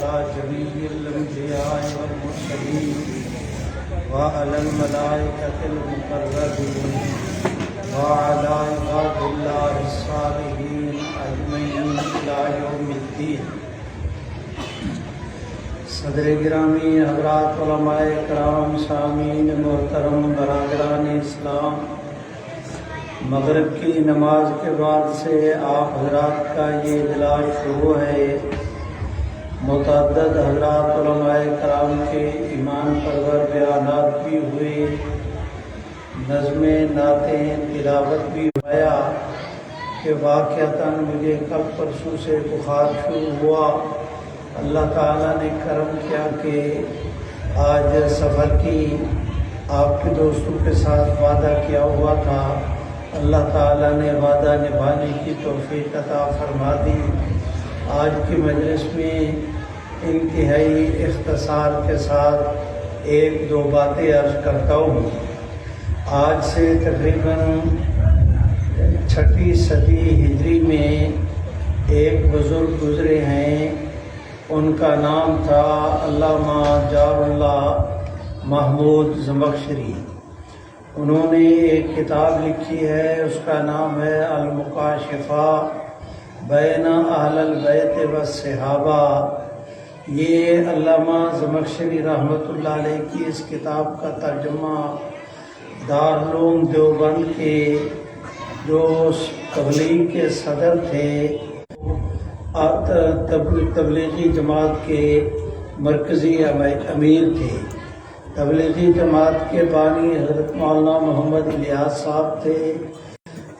على جميع الأنبياء والمرسلين وعلى الملائكة المقربين وعلى عباد الله الصالحين أجمعين إلى يوم الدين۔ صدر گرامی حضرات علماء کرام سامعین محترم برادران اسلام، مغرب کی نماز کے بعد سے آپ حضرات کا یہ اجلاس شروع ہے۔ متعدد حضرات علماء کرام کے ایمان پرور بیانات بھی ہوئے، نظمیں نعتیں تلاوت بھی ہوا کہ واقعتاً مجھے کل پرسوں سے بخار شروع ہوا۔ اللہ تعالیٰ نے کرم کیا کہ آج سفر کی آپ کے دوستوں کے ساتھ وعدہ کیا ہوا تھا، اللہ تعالیٰ نے وعدہ نبھانے کی توفیق عطا فرما دی۔ آج کی مجلس میں انتہائی اختصار کے ساتھ ایک دو باتیں عرض کرتا ہوں۔ آج سے تقریباً 6 صدی ہجری میں ایک بزرگ گزرے ہیں، ان کا نام تھا علامہ جار اللہ محمود زمخشری۔ انہوں نے ایک کتاب لکھی ہے، اس کا نام ہے المکاشفہ بین اہل البیت والصحابہ۔ یہ علامہ زمخشری رحمۃ اللہ علیہ کی اس کتاب کا ترجمہ دارالعلوم دیوبند کے جو تبلیغ کے صدر تھے، تبلیغی جماعت کے مرکزی امیر تھے، تبلیغی جماعت کے بانی حضرت مولانا محمد الیاس صاحب تھے،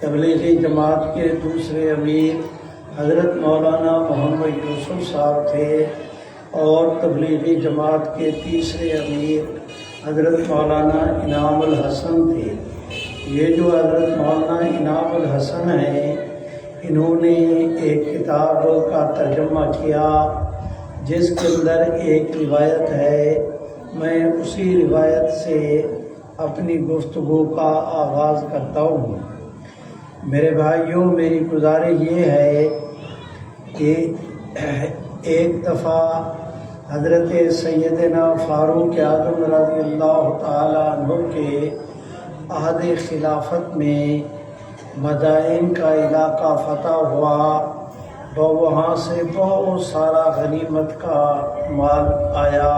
تبلیغی جماعت کے دوسرے امیر حضرت مولانا محمد یوسف صاحب تھے، اور تبلیغی جماعت کے تیسرے امیر حضرت مولانا انعام الحسن تھے۔ یہ جو حضرت مولانا انعام الحسن ہیں، انہوں نے ایک کتاب کا ترجمہ کیا جس کے اندر ایک روایت ہے۔ میں اسی روایت سے اپنی گفتگو کا آغاز کرتا ہوں۔ میرے بھائیوں، میری گزارش یہ ہے کہ ایک دفعہ حضرت سیدنا فاروق اعظم رضی اللہ تعالیٰ عنہ کے عہد خلافت میں مدائن کا علاقہ فتح ہوا، تو وہاں سے بہت سارا غنیمت کا مال آیا۔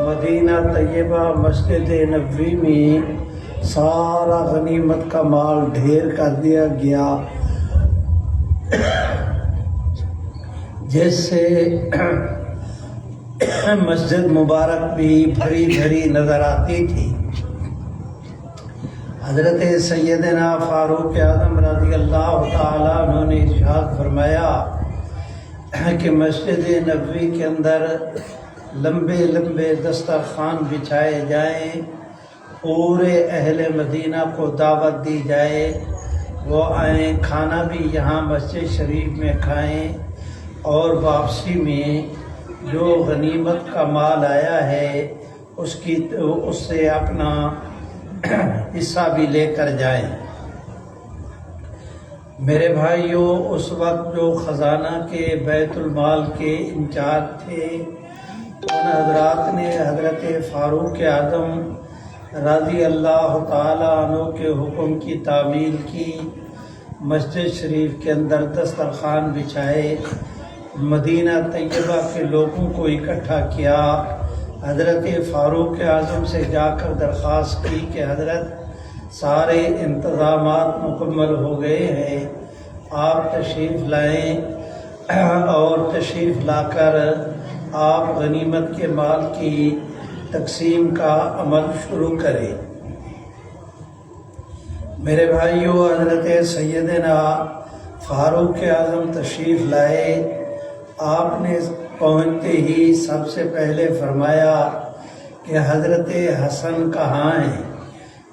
مدینہ طیبہ مسجد نبوی میں سارا غنیمت کا مال ڈھیر کر دیا گیا، جس سے مسجد مبارک بھی بھری بھری نظر آتی تھی۔ حضرت سیدنا فاروق اعظم رضی اللہ تعالیٰ عنہ نے ارشاد فرمایا کہ مسجد نبوی کے اندر لمبے لمبے دسترخوان بچھائے جائیں، پورے اہل مدینہ کو دعوت دی جائے، وہ آئیں، کھانا بھی یہاں مسجد شریف میں کھائیں، اور واپسی میں جو غنیمت کا مال آیا ہے اس سے اپنا حصہ بھی لے کر جائیں۔ میرے بھائیوں، اس وقت جو خزانہ کے بیت المال کے انچارج تھے، ان حضرات نے حضرت فاروق اعظم رضی اللہ تعالیٰ عنہ کے حکم کی تعمیل کی، مسجد شریف کے اندر دسترخوان بچھائے، مدینہ طیبہ کے لوگوں کو اکٹھا کیا۔ حضرت فاروق اعظم سے جا کر درخواست کی کہ حضرت سارے انتظامات مکمل ہو گئے ہیں، آپ تشریف لائیں، اور تشریف لا کر آپ غنیمت کے مال کی تقسیم کا عمل شروع کریں۔ میرے بھائیوں، حضرت سیدنا فاروق اعظم تشریف لائے۔ آپ نے پہنچتے ہی سب سے پہلے فرمایا کہ حضرت حسن کہاں ہیں؟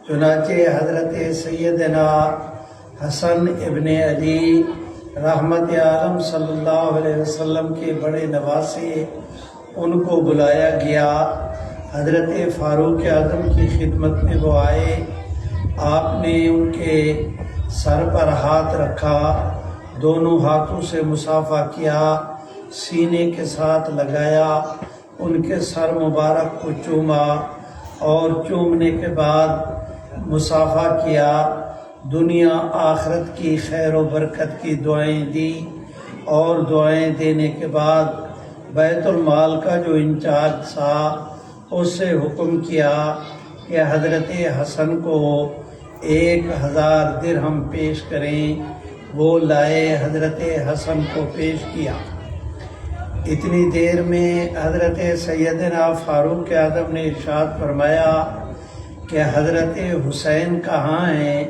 چنانچہ حضرت سیدنا حسن ابن علی رحمت عالم صلی اللہ علیہ وسلم کے بڑے نواسے، ان کو بلایا گیا۔ حضرت فاروق اعظم کی خدمت میں وہ آئے، آپ نے ان کے سر پر ہاتھ رکھا، دونوں ہاتھوں سے مصافحہ کیا، سینے کے ساتھ لگایا، ان کے سر مبارک کو چوما اور چومنے کے بعد مصافحہ کیا، دنیا آخرت کی خیر و برکت کی دعائیں دی، اور دعائیں دینے کے بعد بیت المال کا جو انچارج تھا اس سے حکم کیا کہ حضرت حسن کو 1000 درہم پیش کریں۔ وہ لائے، حضرت حسن کو پیش کیا۔ اتنی دیر میں حضرت سیدنا فاروق اعظم نے ارشاد فرمایا کہ حضرت حسین کہاں ہیں؟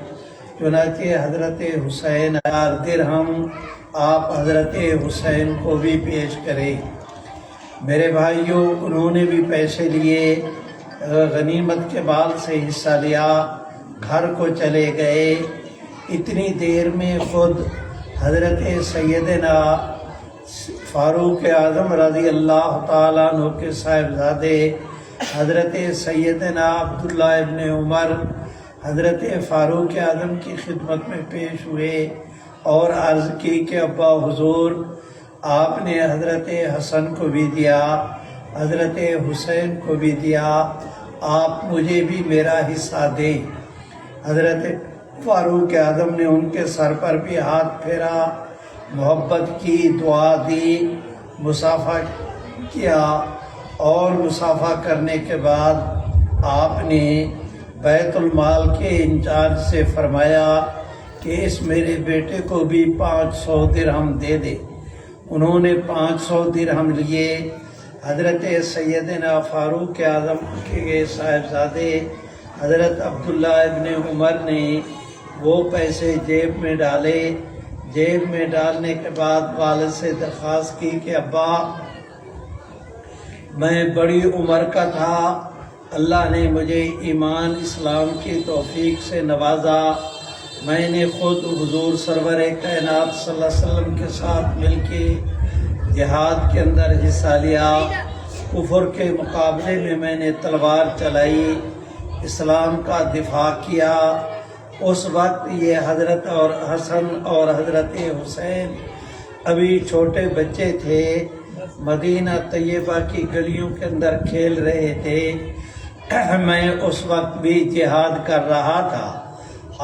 چنانچہ حضرت حسین 1000 درہم آپ حضرت حسین کو بھی پیش کریں۔ میرے بھائیوں، انہوں نے بھی پیسے لیے، غنیمت کے مال سے حصہ لیا، گھر کو چلے گئے۔ اتنی دیر میں خود حضرت سیدنا فاروق اعظم رضی اللہ تعالیٰ عنہ کے صاحبزادے حضرت سیدنا عبداللہ ابن عمر حضرت فاروق اعظم کی خدمت میں پیش ہوئے اور عرض کی کہ ابا حضور، آپ نے حضرت حسن کو بھی دیا، حضرت حسین کو بھی دیا، آپ مجھے بھی میرا حصہ دیں۔ حضرت فاروق اعظم نے ان کے سر پر بھی ہاتھ پھیرا، محبت کی، دعا دی، مصافحہ کیا، اور مصافحہ کرنے کے بعد آپ نے بیت المال کے انچارج سے فرمایا کہ اس میرے بیٹے کو بھی 500 درہم دے دے۔ انہوں نے 500 درہم لیے۔ حضرت سیدنا فاروق اعظم کے صاحبزادے حضرت عبداللہ ابن عمر نے وہ پیسے جیب میں ڈالے۔ جیب میں ڈالنے کے بعد والد سے درخواست کی کہ ابا، میں بڑی عمر کا تھا، اللہ نے مجھے ایمان اسلام کی توفیق سے نوازا، میں نے خود حضور سرور کائنات صلی اللہ علیہ وسلم کے ساتھ مل کے جہاد کے اندر حصہ لیا، کفر کے مقابلے میں نے تلوار چلائی، اسلام کا دفاع کیا۔ اس وقت یہ حضرت اور حسن اور حضرت حسین ابھی چھوٹے بچے تھے، مدینہ طیبہ کی گلیوں کے اندر کھیل رہے تھے، میں اس وقت بھی جہاد کر رہا تھا۔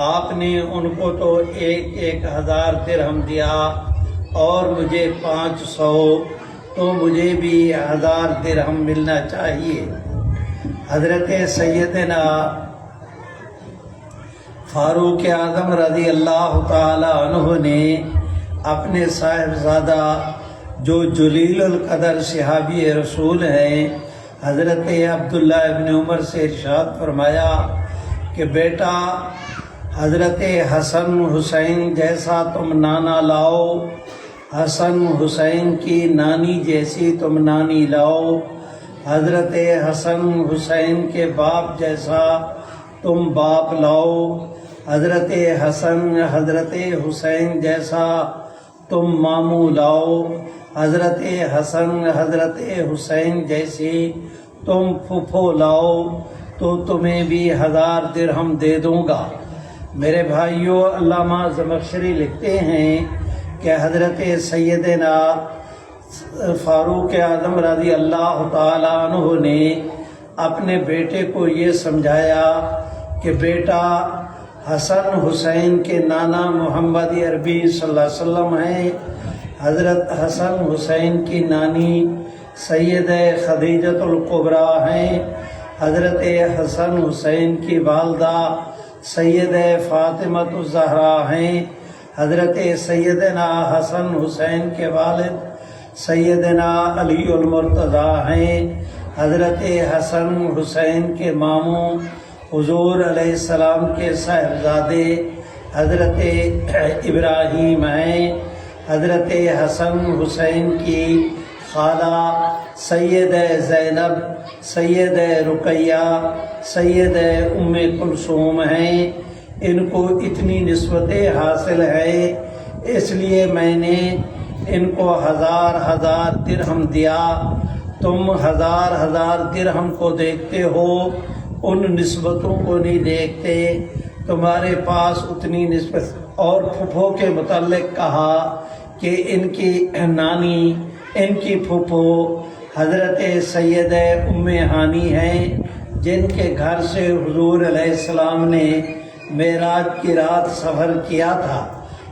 آپ نے ان کو تو 1000 درہم دیا اور مجھے 500، تو مجھے بھی 1000 درہم ملنا چاہیے۔ حضرت سیدنا فاروق اعظم رضی اللہ تعالی عنہ نے اپنے صاحبزادہ جو جلیل القدر صحابی رسول ہیں حضرت عبداللہ ابن عمر سے ارشاد فرمایا کہ بیٹا، حضرت حسن حسین جیسا تم نانا لاؤ، حسن حسین کی نانی جیسی تم نانی لاؤ، حضرت حسن حسین کے باپ جیسا تم باپ لاؤ، حضرت حسن حضرت حسین جیسا تم ماموں لاؤ، حضرت حسن حضرت حسین جیسی تم پھپھو لاؤ، تو تمہیں بھی 1000 درہم دے دوں گا۔ میرے بھائیوں، علامہ زمخشری لکھتے ہیں کہ حضرت سیدنا فاروق اعظم رضی اللہ تعالی عنہ نے اپنے بیٹے کو یہ سمجھایا کہ بیٹا، حسن حسین کے نانا محمد عربی صلی اللہ علیہ وسلم ہیں، حضرت حسن حسین کی نانی سید خدیجۃ الکبریٰ ہیں، حضرت حسن حسین کی والدہ سید فاطمۃ الزہرا ہیں، حضرت سیدنا حسن حسین کے والد سیدنا علی المرتضیٰ ہیں، حضرت حسن حسین کے ماموں حضور علیہ السلام کے صاحبزادے حضرت ابراہیم ہیں، حضرت حسن حسین کی خالہ سید زینب، سید رقیہ، سید ام کلثوم ہیں۔ ان کو اتنی نسبتیں حاصل ہیں، اس لیے میں نے ان کو 1000 درہم دیا۔ تم 1000 درہم کو دیکھتے ہو، ان نسبتوں کو نہیں دیکھتے، تمہارے پاس اتنی نسبت۔ اور پھپھو کے متعلق کہا کہ ان کی نانی ان کی پھوپھو حضرت سید ام ہانی ہیں، جن کے گھر سے حضور علیہ السلام نے معراج کی رات سفر کیا تھا۔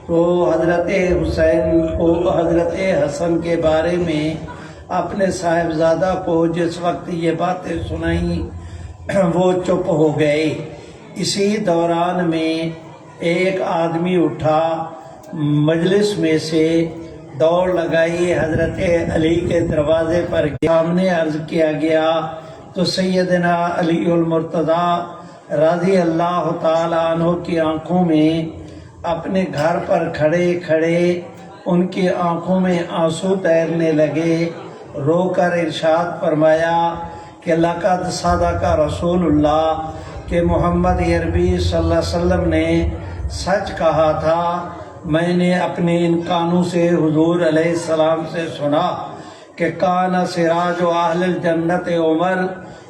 تو حضرت حسین کو حضرت حسن کے بارے میں اپنے صاحبزادہ کو جس وقت یہ باتیں سنائیں وہ چپ ہو گئے۔ اسی دوران میں ایک آدمی اٹھا، مجلس میں سے دوڑ لگائی، حضرت علی کے دروازے پر سامنے عرض کیا گیا تو سیدنا علی المرتضیٰ رضی اللہ تعالیٰ عنہ کی آنکھوں میں اپنے گھر پر کھڑے کھڑے ان کی آنکھوں میں آنسو تیرنے لگے۔ رو کر ارشاد فرمایا کہ لقد صدق رسول اللہ، کہ محمد عربی صلی اللہ علیہ وسلم نے سچ کہا تھا۔ میں نے اپنے ان کانوں سے حضور علیہ السلام سے سنا کہ کان سراج و اہل الجنت عمر،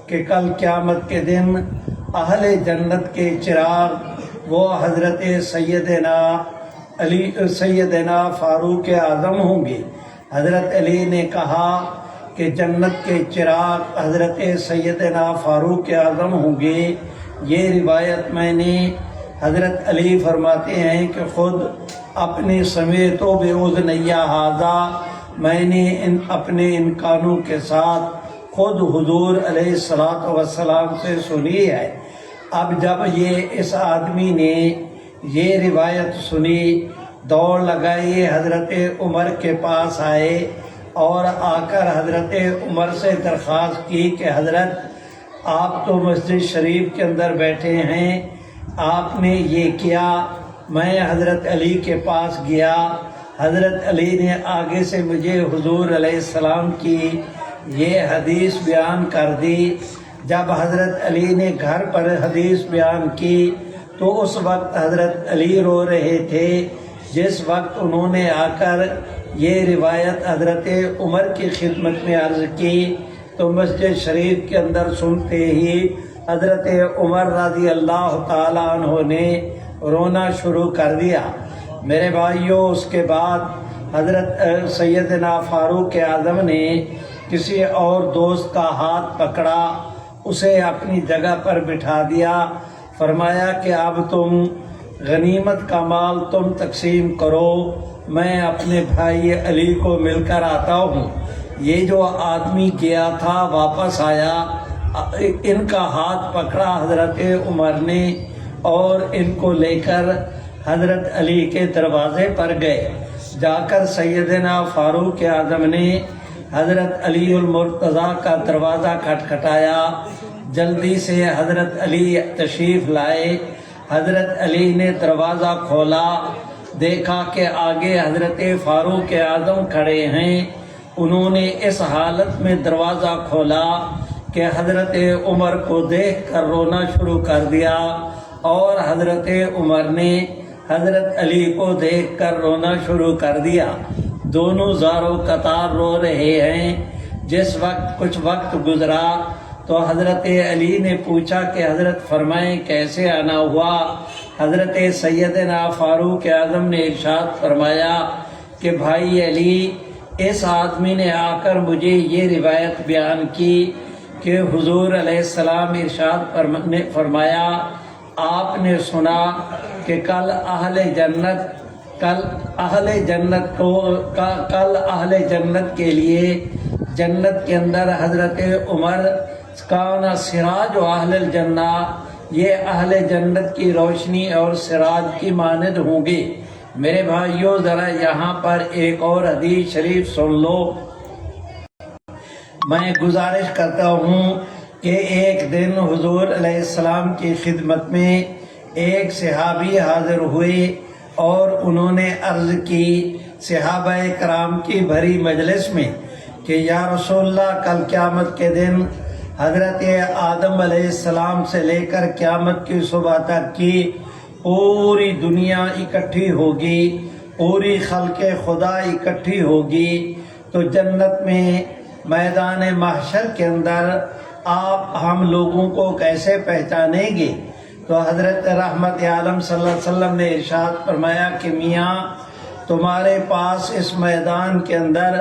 کہ کل قیامت کے دن اہل جنت کے چراغ وہ حضرت سیدنا فاروق اعظم ہوں گے۔ حضرت علی نے کہا کہ جنت کے چراغ حضرت سیدنا فاروق اعظم ہوں گے۔ یہ روایت میں نے، حضرت علی فرماتے ہیں کہ خود اپنے سمیت و بے اذنیہ ھذا، میں نے اپنے ان کانوں کے ساتھ خود حضور علیہ الصلوۃ والسلام سے سنی ہے۔ اب جب یہ اس آدمی نے یہ روایت سنی، دوڑ لگائی، حضرت عمر کے پاس آئے اور آ کر حضرت عمر سے درخواست کی کہ حضرت آپ تو مسجد شریف کے اندر بیٹھے ہیں، آپ نے یہ کیا۔ میں حضرت علی کے پاس گیا، حضرت علی نے آگے سے مجھے حضور علیہ السلام کی یہ حدیث بیان کر دی۔ جب حضرت علی نے گھر پر حدیث بیان کی تو اس وقت حضرت علی رو رہے تھے۔ جس وقت انہوں نے آ کر یہ روایت حضرت عمر کی خدمت میں عرض کی تو مسجد شریف کے اندر سنتے ہی حضرت عمر رضی اللہ تعالیٰ عنہ نے رونا شروع کر دیا۔ میرے بھائیوں، اس کے بعد حضرت سیدنا فاروق اعظم نے کسی اور دوست کا ہاتھ پکڑا، اسے اپنی جگہ پر بٹھا دیا، فرمایا کہ اب تم غنیمت کا مال تم تقسیم کرو، میں اپنے بھائی علی کو مل کر آتا ہوں۔ یہ جو آدمی گیا تھا واپس آیا، ان کا ہاتھ پکڑا حضرت عمر نے اور ان کو لے کر حضرت علی کے دروازے پر گئے۔ جا کر سیدنا فاروق اعظم نے حضرت علی المرتضیٰ کا دروازہ کھٹکھٹایا، جلدی سے حضرت علی تشریف لائے۔ حضرت علی نے دروازہ کھولا، دیکھا کہ آگے حضرت فاروق اعظم کھڑے ہیں۔ انہوں نے اس حالت میں دروازہ کھولا کہ حضرت عمر کو دیکھ کر رونا شروع کر دیا اور حضرت عمر نے حضرت علی کو دیکھ کر رونا شروع کر دیا۔ دونوں زاروں قطار رو رہے ہیں۔ جس وقت کچھ وقت گزرا تو حضرت علی نے پوچھا کہ حضرت فرمائیں کیسے آنا ہوا؟ حضرت سیدنا فاروق اعظم نے ارشاد فرمایا کہ بھائی علی، اس آدمی نے آ کر مجھے یہ روایت بیان کی کہ حضور علیہ السلام ارشاد فرمایا، آپ نے سنا کہ کل اہل جنت کے لیے جنت کے اندر حضرت عمر کانا سراج و اہل الجنہ، یہ اہل جنت کی روشنی اور سراج کی مانند ہوں گے۔ میرے بھائیوں، ذرا یہاں پر ایک اور حدیث شریف سن لو۔ میں گزارش کرتا ہوں کہ ایک دن حضور علیہ السلام کی خدمت میں ایک صحابی حاضر ہوئے اور انہوں نے عرض کی صحابہ کرام کی بھری مجلس میں کہ یا رسول اللہ، کل قیامت کے دن حضرت آدم علیہ السلام سے لے کر قیامت کی صبح تک کی پوری دنیا اکٹھی ہوگی، پوری خلق خدا اکٹھی ہوگی، تو جنت میں میدان محشر کے اندر آپ ہم لوگوں کو کیسے پہچانیں گے؟ تو حضرت رحمت عالم صلی اللہ علیہ وسلم نے ارشاد فرمایا کہ میاں، تمہارے پاس اس میدان کے اندر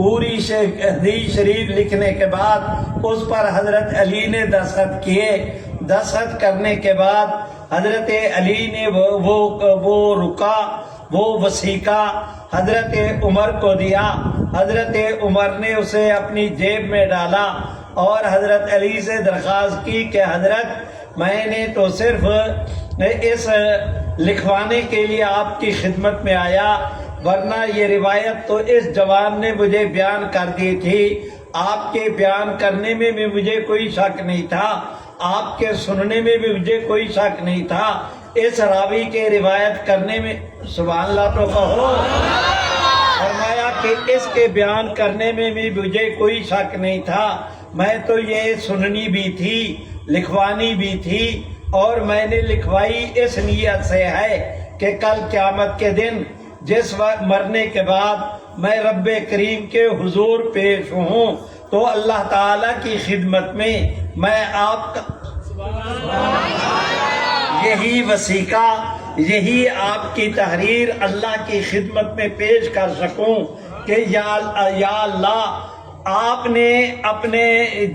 پوری حدیث شریف لکھنے کے بعد اس پر حضرت علی نے دستخط کیے. دستخط کرنے کے بعد حضرت علی نے وہ رکا، وہ وثیقہ حضرت عمر کو دیا. حضرت عمر نے اسے اپنی جیب میں ڈالا اور حضرت علی سے درخواست کی کہ حضرت میں نے تو صرف اس لکھوانے کے لیے آپ کی خدمت میں آیا، ورنہ یہ روایت تو اس جوان نے مجھے بیان کر دی تھی. آپ کے بیان کرنے میں بھی مجھے کوئی شک نہیں تھا، آپ کے سننے میں بھی مجھے کوئی شک نہیں تھا، اس راوی کے روایت کرنے میں سبحان اللہ تو کہو. فرمایا کہ اس کے بیان کرنے میں بھی مجھے کوئی شک نہیں تھا، میں تو یہ سننی بھی تھی، لکھوانی بھی تھی، اور میں نے لکھوائی اس نیت سے ہے کہ کل قیامت کے دن جس وقت مرنے کے بعد میں رب کریم کے حضور پیش ہوں تو اللہ تعالی کی خدمت میں آپ کا یہی وثیقہ، یہی آپ کی تحریر اللہ کی خدمت میں پیش کر سکوں کہ یا اللہ، آپ نے اپنے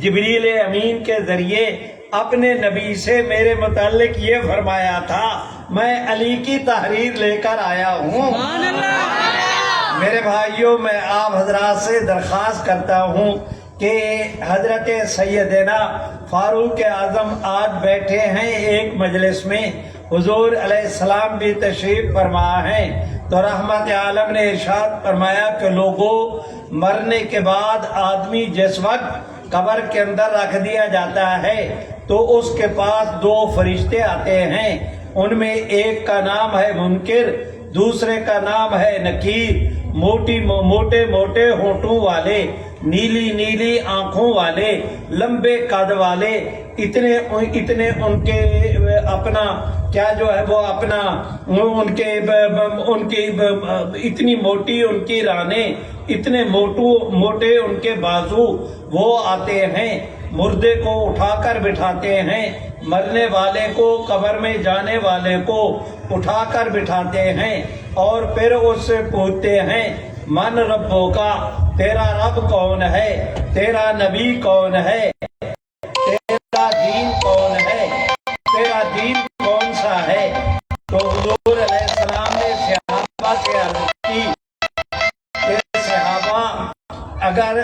جبریل امین کے ذریعے اپنے نبی سے میرے متعلق یہ فرمایا تھا، میں علی کی تحریر لے کر آیا ہوں. میرے بھائیوں، میں آپ حضرات سے درخواست کرتا ہوں کہ حضرت سیدنا فاروق اعظم آج بیٹھے ہیں ایک مجلس میں، حضور علیہ السلام بھی تشریف فرما ہیں، تو رحمت عالم نے ارشاد فرمایا کہ لوگوں، مرنے کے بعد آدمی جس وقت قبر کے اندر رکھ دیا جاتا ہے تو اس کے پاس دو فرشتے آتے ہیں، ان میں ایک کا نام ہے منکر، دوسرے کا نام ہے نکیر. موٹے موٹے ہونٹوں والے، نیلی نیلی آنکھوں والے، لمبے قد والے، اتنے ان کے اپنا کیا جو ہے وہ اپنا ان کی اتنی موٹی ان کی رانیں، اتنے موٹے ان کے بازو. وہ آتے ہیں، مردے کو اٹھا کر بٹھاتے ہیں، مرنے والے کو، قبر میں جانے والے کو اٹھا کر بٹھاتے ہیں، اور پھر اس سے پوچھتے ہیں من ربوں کا، تیرا رب کون ہے، تیرا نبی کون ہے، تیرا دین کون ہے، تیرا دین کون سا ہے. تو حضور علیہ السلام نے صحابہ سے عرض کی کہ صحابہ، اگر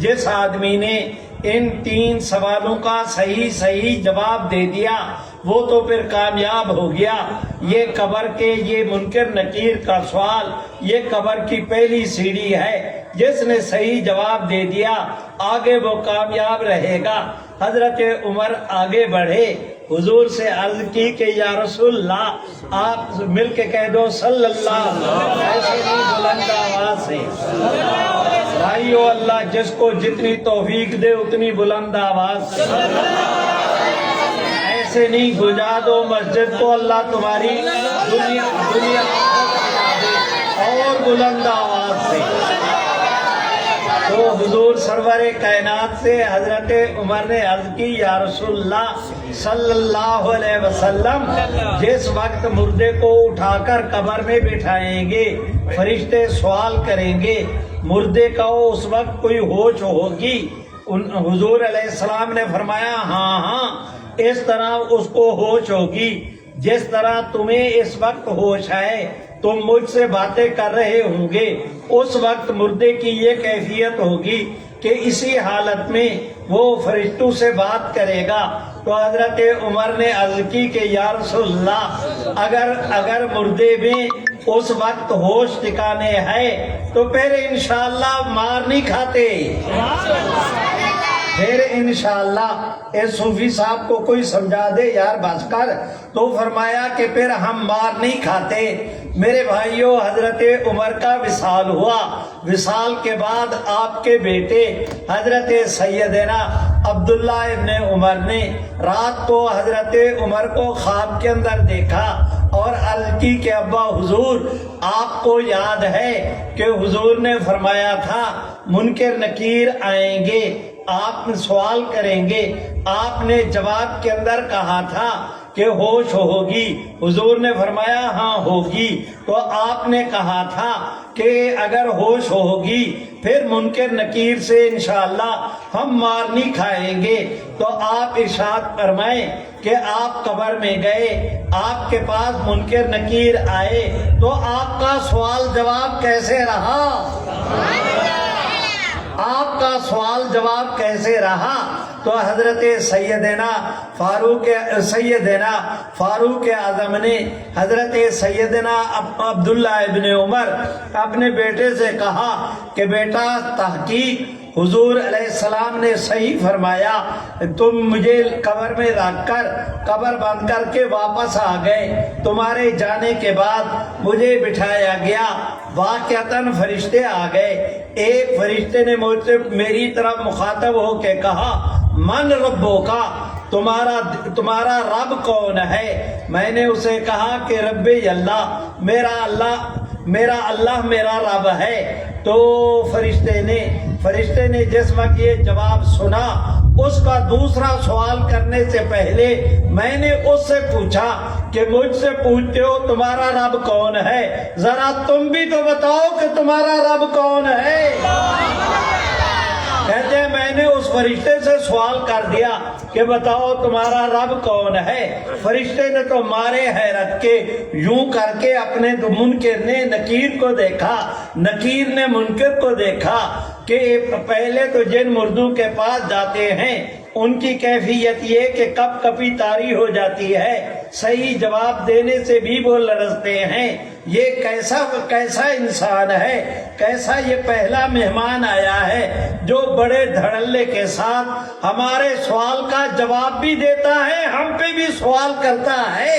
جس آدمی نے ان 3 سوالوں کا صحیح جواب دے دیا وہ تو پھر کامیاب ہو گیا. یہ قبر کے، یہ منکر نکیر کا سوال، یہ قبر کی پہلی سیڑھی ہے، جس نے صحیح جواب دے دیا آگے وہ کامیاب رہے گا. حضرت عمر آگے بڑھے، حضور سے عرض کی کہ یا رسول اللہ، آپ مل کے کہہ دو صلی اللہ، ایسے نہیں بلند آواز سے. بھائیو، اللہ جس کو جتنی توفیق دے اتنی بلند آواز سے، ایسے نہیں گجا دو مسجد کو، اللہ تمہاری دنیا اور بلند آواز سے. تو حضور سرور کائنات سے حضرت عمر نے عرض کی یا رسول اللہ صلی اللہ علیہ وسلم، جس وقت مردے کو اٹھا کر قبر میں بٹھائیں گے، فرشتے سوال کریں گے، مردے کا اس وقت کوئی ہوش ہوگی؟ حضور علیہ السلام نے فرمایا ہاں، اس طرح اس کو ہوش ہوگی جس طرح تمہیں اس وقت ہوش ہے، تم مجھ سے باتیں کر رہے ہوں گے. اس وقت مردے کی یہ کیفیت ہوگی کہ اسی حالت میں وہ فرشتوں سے بات کرے گا. تو حضرت عمر نے عرض کی کہ یا رسول اللہ، اگر مردے میں اس وقت ہوش ٹھکانے ہے تو پھر انشاءاللہ مار نہیں کھاتے. پھر انشاءاللہ اس صوفی صاحب کو کوئی سمجھا دے یار بس کر، تو فرمایا کہ پھر ہم مار نہیں کھاتے. میرے بھائیوں، حضرت عمر کا وصال ہوا. وصال کے بعد آپ کے بیٹے حضرت سیدنا عبداللہ ابن عمر نے رات کو حضرت عمر کو خواب کے اندر دیکھا اور عرض کی کہ ابا حضور، آپ کو یاد ہے کہ حضور نے فرمایا تھا منکر نکیر آئیں گے، آپ سوال کریں گے، آپ نے جواب کے اندر کہا تھا کہ ہوش ہوگی. حضور نے فرمایا ہاں ہوگی. تو آپ نے کہا تھا کہ اگر ہوش ہوگی پھر منکر نکیر سے انشاءاللہ ہم مار نہیں کھائیں گے۔ تو آپ ارشاد فرمائیں کہ آپ قبر میں گئے، آپ کے پاس منکر نکیر آئے تو آپ کا سوال جواب کیسے رہا؟ آپ کا سوال جواب کیسے رہا؟ تو حضرت سیدنا فاروق اعظم نے حضرت سیدنا عبداللہ ابن عمر اپنے بیٹے سے کہا کہ بیٹا، تحقیق حضور علیہ السلام نے صحیح فرمایا، تم مجھے قبر میں رکھ کر قبر بند کر کے واپس آ گئے، تمہارے جانے کے بعد مجھے بٹھایا گیا، واقعتاً فرشتے آ گئے، ایک فرشتے نے مجھ سے میری طرف مخاطب ہو کے کہا، من ربو کا، تمہارا رب کون ہے؟ میں نے اسے کہا کہ رب اللہ، میرا اللہ میرا رب ہے۔ تو فرشتے نے جس وقت یہ جواب سنا، اس کا دوسرا سوال کرنے سے پہلے میں نے اس سے پوچھا کہ مجھ سے پوچھتے ہو تمہارا رب کون ہے، ذرا تم بھی تو بتاؤ کہ تمہارا رب کون ہے۔ کہتے ہیں میں نے اس فرشتے سے سوال کر دیا کہ بتاؤ تمہارا رب کون ہے۔ فرشتے نے تو مارے حیرت کے یوں کر کے اپنے منکر نے نکیر کو دیکھا، نکیر نے منکر کو دیکھا کہ پہلے تو جن مردوں کے پاس جاتے ہیں ان کی کیفیت یہ کہ کپ کپی طاری ہو جاتی ہے، صحیح جواب دینے سے بھی وہ لرزتے ہیں۔ یہ کیسا انسان ہے، کیسا یہ پہلا مہمان آیا ہے جو بڑے دھڑلے کے ساتھ ہمارے سوال کا جواب بھی دیتا ہے، ہم پہ بھی سوال کرتا ہے۔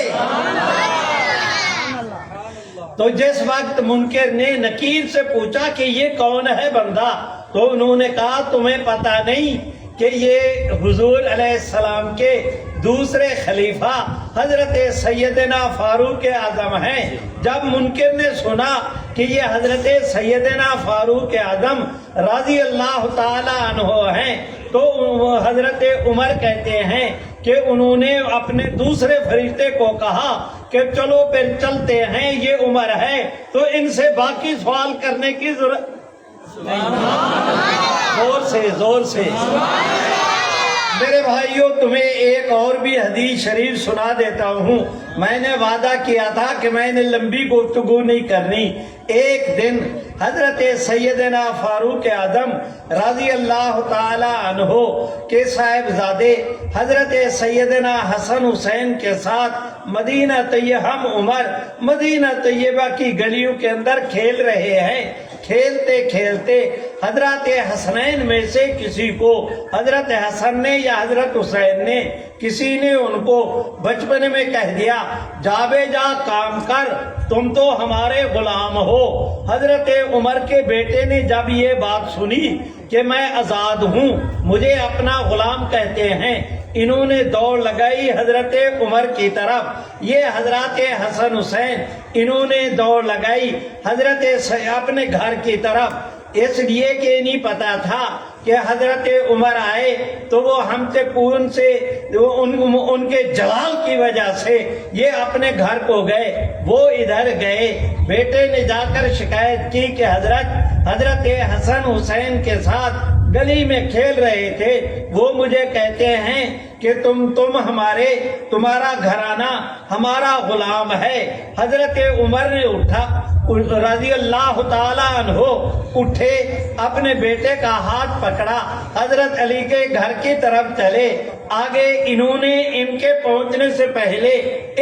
تو جس وقت منکر نے نکیر سے پوچھا کہ یہ کون ہے بندہ، تو انہوں نے کہا تمہیں پتہ نہیں کہ یہ حضور علیہ السلام کے دوسرے خلیفہ حضرت سیدنا فاروق اعظم ہیں۔ جب منکر نے سنا کہ یہ حضرت سیدنا فاروق اعظم رضی اللہ تعالی عنہ ہیں تو حضرت عمر کہتے ہیں کہ انہوں نے اپنے دوسرے فرشتے کو کہا کہ چلو پھر چلتے ہیں، یہ عمر ہے تو ان سے باقی سوال کرنے کی ضرورت زور سے میرے بھائیوں تمہیں ایک اور بھی حدیث شریف سنا دیتا ہوں۔ میں نے وعدہ کیا تھا کہ میں نے لمبی گفتگو نہیں کرنی۔ ایک دن حضرت سیدنا فاروق اعظم رضی اللہ تعالی عنہ کے صاحبزادے حضرت سیدنا حسن حسین کے ساتھ مدینہ طیبہ کی گلیوں کے اندر کھیل رہے ہیں۔ کھیلتے کھیلتے حضرت حسنین میں سے کسی کو، حضرت حسن نے یا حضرت حسین نے، کسی نے ان کو بچپن میں کہہ دیا جا بے جا کام کر، تم تو ہمارے غلام ہو۔ حضرت عمر کے بیٹے نے جب یہ بات سنی کہ میں آزاد ہوں، مجھے اپنا غلام کہتے ہیں، انہوں نے دوڑ لگائی حضرت عمر کی طرف، یہ حضرت حسن حسین انہوں نے دوڑ لگائی حضرت اپنے گھر کی طرف، اس لیے کہ نہیں پتا تھا کہ حضرت عمر آئے تو وہ ہم سے ان کے جلال کی وجہ سے یہ اپنے گھر کو گئے، وہ ادھر گئے۔ بیٹے نے جا کر شکایت کی کہ حضرت حسن حسین کے ساتھ گلی میں کھیل رہے تھے، وہ مجھے کہتے ہیں کہ تمہارا گھرانہ ہمارا غلام ہے۔ حضرت عمر نے اٹھا رضی اللہ تعالی عنہ، اٹھے، اپنے بیٹے کا ہاتھ پکڑا، حضرت علی کے گھر کی طرف چلے۔ آگے انہوں نے ان کے پہنچنے سے پہلے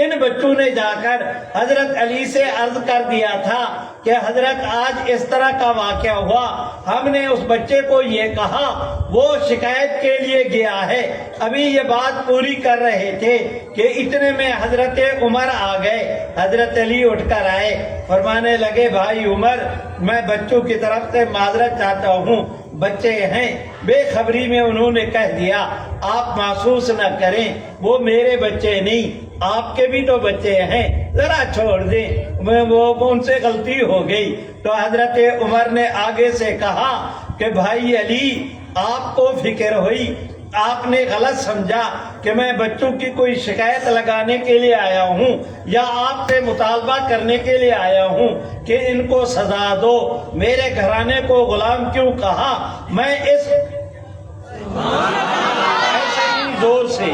ان بچوں نے جا کر حضرت علی سے عرض کر دیا تھا کہ حضرت آج اس طرح کا واقعہ ہوا، ہم نے اس بچے کو یہ کہا، وہ شکایت کے لیے گیا ہے۔ ابھی یہ بات پوری کر رہے تھے کہ اتنے میں حضرت عمر آ گئے۔ حضرت علی اٹھ کر آئے، فرمانے لگے بھائی عمر، میں بچوں کی طرف سے معذرت چاہتا ہوں، بچے ہیں، بے خبری میں انہوں نے کہہ دیا، آپ محسوس نہ کریں، وہ میرے بچے نہیں، آپ کے بھی تو بچے ہیں، ذرا چھوڑ دیں، وہ ان سے غلطی ہو گئی۔ تو حضرت عمر نے آگے سے کہا کہ بھائی علی، آپ کو فکر ہوئی، آپ نے غلط سمجھا، کہ میں بچوں کی کوئی شکایت لگانے کے لیے آیا ہوں یا آپ سے مطالبہ کرنے کے لیے آیا ہوں کہ ان کو سزا دو، میرے گھرانے کو غلام کیوں کہا، میں اس ایسے ہی زور سے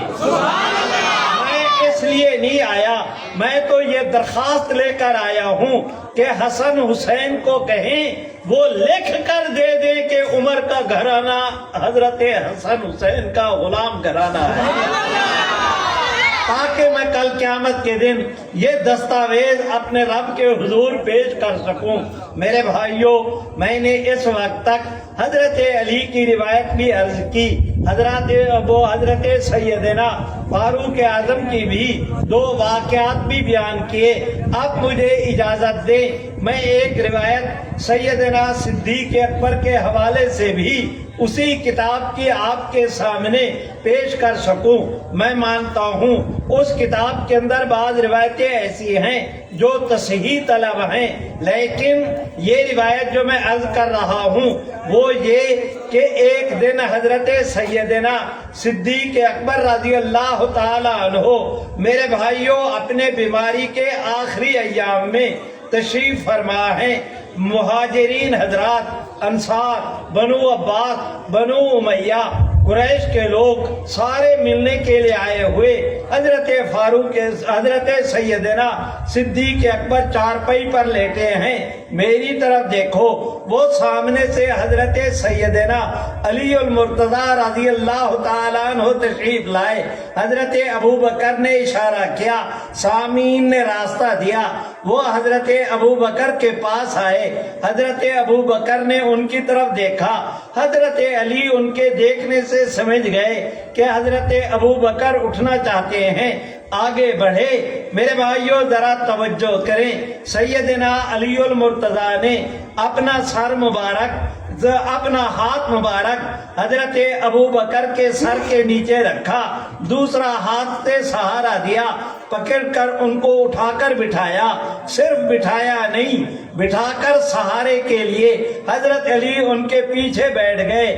میں اس لیے نہیں آیا، میں تو یہ درخواست لے کر آیا ہوں کہ حسن حسین کو کہیں وہ لکھ کر دے دے کہ عمر کا گھرانہ حضرت حسن حسین کا غلام گھرانہ ہے، تاکہ میں کل قیامت کے دن یہ دستاویز اپنے رب کے حضور پیش کر سکوں۔ میرے بھائیوں، میں نے اس وقت تک حضرت علی کی روایت بھی عرض کی، حضرت سیدنا فاروق اعظم کی بھی 2 واقعات بھی بیان کیے۔ اب مجھے اجازت دیں میں ایک روایت سیدنا صدیق اکبر کے حوالے سے بھی اسی کتاب کی آپ کے سامنے پیش کر سکوں۔ میں مانتا ہوں اس کتاب کے اندر بعض روایتیں ایسی ہیں جو تصحیح طلب ہیں، لیکن یہ روایت جو میں عرض کر رہا ہوں وہ یہ کہ ایک دن حضرت سیدنا صدیق اکبر رضی اللہ تعالی عنہ میرے بھائیوں اپنے بیماری کے آخری ایام میں تشریف فرما ہیں۔ مہاجرین حضرات، انصار، بنو عباس، بنو امیہ، قریش کے لوگ سارے ملنے کے لیے آئے ہوئے حضرت سیدنا صدیق اکبر چارپائی پر لیٹے ہیں۔ میری طرف دیکھو، وہ سامنے سے حضرت سیدنا علی المرتضی رضی اللہ تعالیٰ عنہ تشریف لائے۔ حضرت ابو بکر نے اشارہ کیا، سامعین نے راستہ دیا، وہ حضرت ابو بکر کے پاس آئے۔ حضرت ابو بکر نے ان کی طرف دیکھا، حضرت علی ان کے دیکھنے سے سمجھ گئے کہ حضرت ابو بکر اٹھنا چاہتے ہیں، آگے بڑھے۔ میرے بھائیوں ذرا توجہ کریں، سیدنا علی المرتضی نے اپنا سر مبارک، اپنا ہاتھ مبارک حضرت ابو بکر کے سر کے نیچے رکھا، دوسرا ہاتھ سے سہارا دیا، پکڑ کر ان کو اٹھا کر بٹھایا، صرف بٹھایا نہیں، بٹھا کر سہارے کے لیے حضرت علی ان کے پیچھے بیٹھ گئے،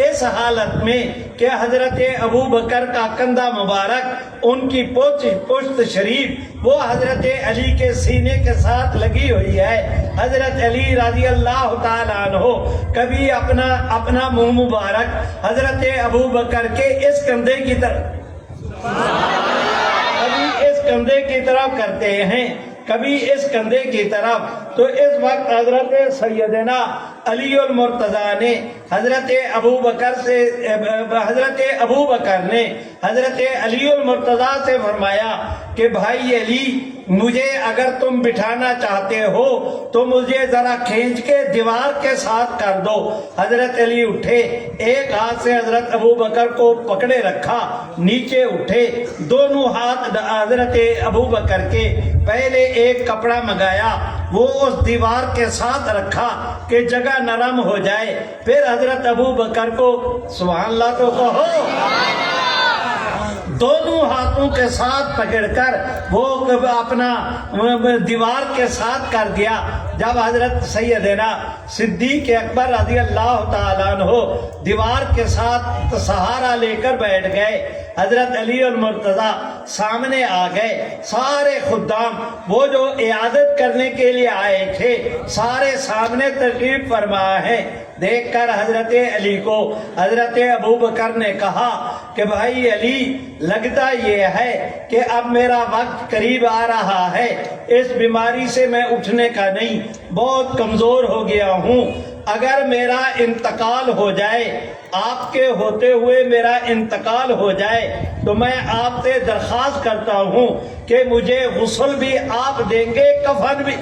اس حالت میں کہ حضرت ابو بکر کا کندھا مبارک، ان کی پشت شریف وہ حضرت علی کے سینے کے ساتھ لگی ہوئی ہے۔ حضرت علی رضی اللہ تعالیٰ عنہ کبھی اپنا منہ مبارک حضرت ابو بکر کے اس کندھے کی طرف، کبھی اس کندھے کی طرف کرتے ہیں، کبھی اس کندھے کی طرف۔ تو اس وقت حضرت سیدنا علی المرتضی نے حضرت ابو بکر نے حضرت علی المرتضی سے فرمایا کہ بھائی علی، مجھے اگر تم بٹھانا چاہتے ہو تو مجھے ذرا کھینچ کے دیوار کے ساتھ کر دو۔ حضرت علی اٹھے، ایک ہاتھ سے حضرت ابو بکر کو پکڑے رکھا، نیچے اٹھے، دونوں ہاتھ حضرت ابو بکر کے، پہلے ایک کپڑا منگایا، وہ اس دیوار کے ساتھ رکھا کہ جگہ نرم ہو جائے، پھر حضرت ابو بکر کو سبحان اللہ تو کہو، دونوں ہاتھوں کے ساتھ پکڑ کر وہ اپنا دیوار کے ساتھ کر دیا۔ جب حضرت سیدنا صدیق اکبر رضی اللہ تعالیٰ عنہ دیوار کے ساتھ سہارا لے کر بیٹھ گئے، حضرت علی المرتضی سامنے آ گئے، سارے خدام وہ جو عیادت کرنے کے لیے آئے تھے سارے سامنے تشریف فرما ہے۔ دیکھ کر حضرت علی کو حضرت ابو بکر نے کہا کہ بھائی علی، لگتا یہ ہے کہ اب میرا وقت قریب آ رہا ہے، اس بیماری سے میں اٹھنے کا نہیں، بہت کمزور ہو گیا ہوں، اگر میرا انتقال ہو جائے، آپ کے ہوتے ہوئے میرا انتقال ہو جائے تو میں آپ سے درخواست کرتا ہوں کہ مجھے غسل بھی آپ دیں گے، کفن بھی،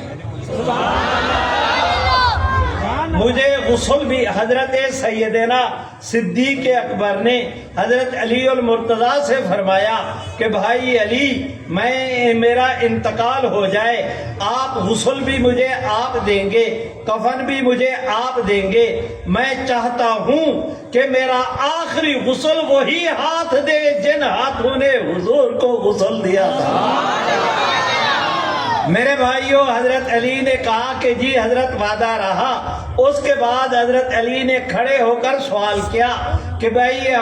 مجھے غسل بھی۔ حضرت سیدنا صدیق اکبر نے حضرت علی المرتضی سے فرمایا کہ بھائی علی، میرا انتقال ہو جائے، آپ غسل بھی مجھے آپ دیں گے، کفن بھی مجھے آپ دیں گے، میں چاہتا ہوں کہ میرا آخری غسل وہی ہاتھ دے جن ہاتھوں نے حضور کو غسل دیا تھا۔ میرے بھائیوں، حضرت علی نے کہا کہ جی حضرت وعدہ رہا، اس کے بعد حضرت علی نے کھڑے ہو کر سوال کیا کہ بھائی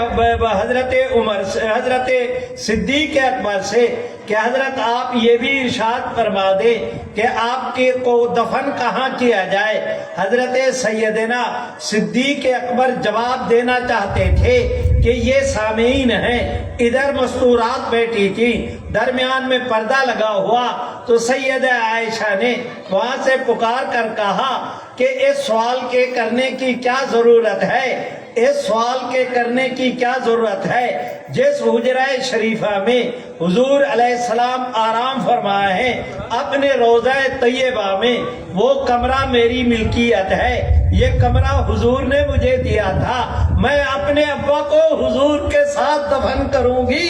حضرت عمر سے، حضرت صدیق اکبر سے کہ حضرت آپ یہ بھی ارشاد فرما دیں کہ آپ کے کو دفن کہاں کیا جائے۔ حضرت سیدنا صدیق اکبر جواب دینا چاہتے تھے کہ یہ سامعین ہیں، ادھر مستورات بیٹھی تھی، درمیان میں پردہ لگا ہوا، تو سیدہ عائشہ نے وہاں سے پکار کر کہا کہ اس سوال کے کرنے کی کیا ضرورت ہے، اس سوال کے کرنے کی کیا ضرورت ہے، جس حجرہ شریفہ میں حضور علیہ السلام آرام فرمائے ہیں اپنے روضہ طیبہ میں، وہ کمرہ میری ملکیت ہے، یہ کمرہ حضور نے مجھے دیا تھا، میں اپنے ابا کو حضور کے ساتھ دفن کروں گی۔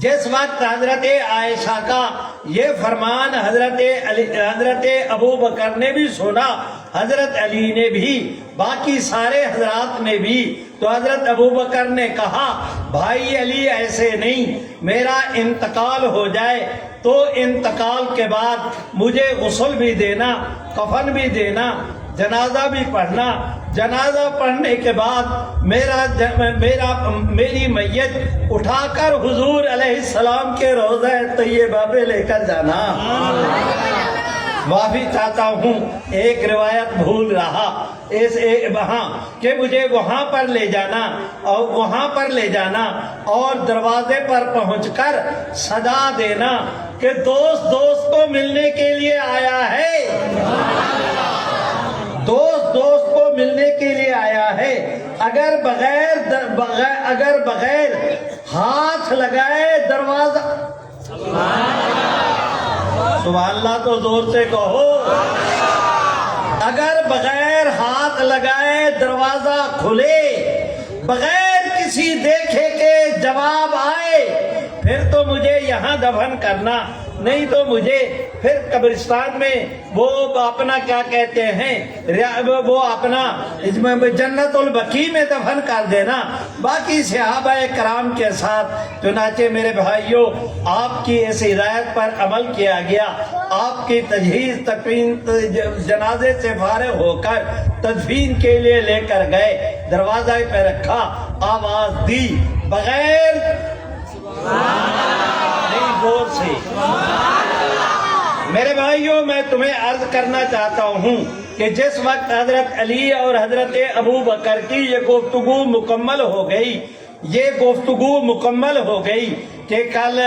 جس وقت حضرت عائشہ کا یہ فرمان حضرت ابو بکر نے بھی سنا، حضرت علی نے بھی، باقی سارے حضرات نے بھی، تو حضرت ابو بکر نے کہا بھائی علی ایسے نہیں، میرا انتقال ہو جائے تو انتقال کے بعد مجھے غسل بھی دینا، کفن بھی دینا، جنازہ بھی پڑھنا، جنازہ پڑھنے کے بعد میری میت اٹھا کر حضور علیہ السلام کے روضہ طیبہ پہ لے کر جانا۔ معافی چاہتا ہوں، ایک روایت بھول رہا وہاں کہ مجھے وہاں پر لے جانا، اور وہاں پر لے جانا اور دروازے پر پہنچ کر صدا دینا کہ دوست دوست کو ملنے کے لیے آیا ہے، دوست دوست کو ملنے کے لیے آیا ہے، اگر بغیر ہاتھ لگائے دروازہ، سبحان اللہ تو زور سے کہو، اگر بغیر ہاتھ لگائے دروازہ کھلے، بغیر کسی دیکھے کے جواب آئے، پھر تو مجھے یہاں دفن کرنا، نہیں تو مجھے پھر قبرستان میں وہ اپنا کیا کہتے ہیں، وہ اپنا جنت البقیع میں دفن کر دینا، باقی صحابہ کرام کے ساتھ۔ چنانچہ میرے بھائیوں، آپ کی اس ہدایت پر عمل کیا گیا، آپ کی تجہیز تکفین جنازے سے فارغ ہو کر تدفین کے لیے لے کر گئے، دروازہ پہ رکھا، آواز دی، بغیر نہیں زور سے۔ میرے بھائیوں، میں تمہیں عرض کرنا چاہتا ہوں کہ جس وقت حضرت علی اور حضرت ابو بکر کی یہ گفتگو مکمل ہو گئی، یہ گفتگو مکمل ہو گئی کہ کل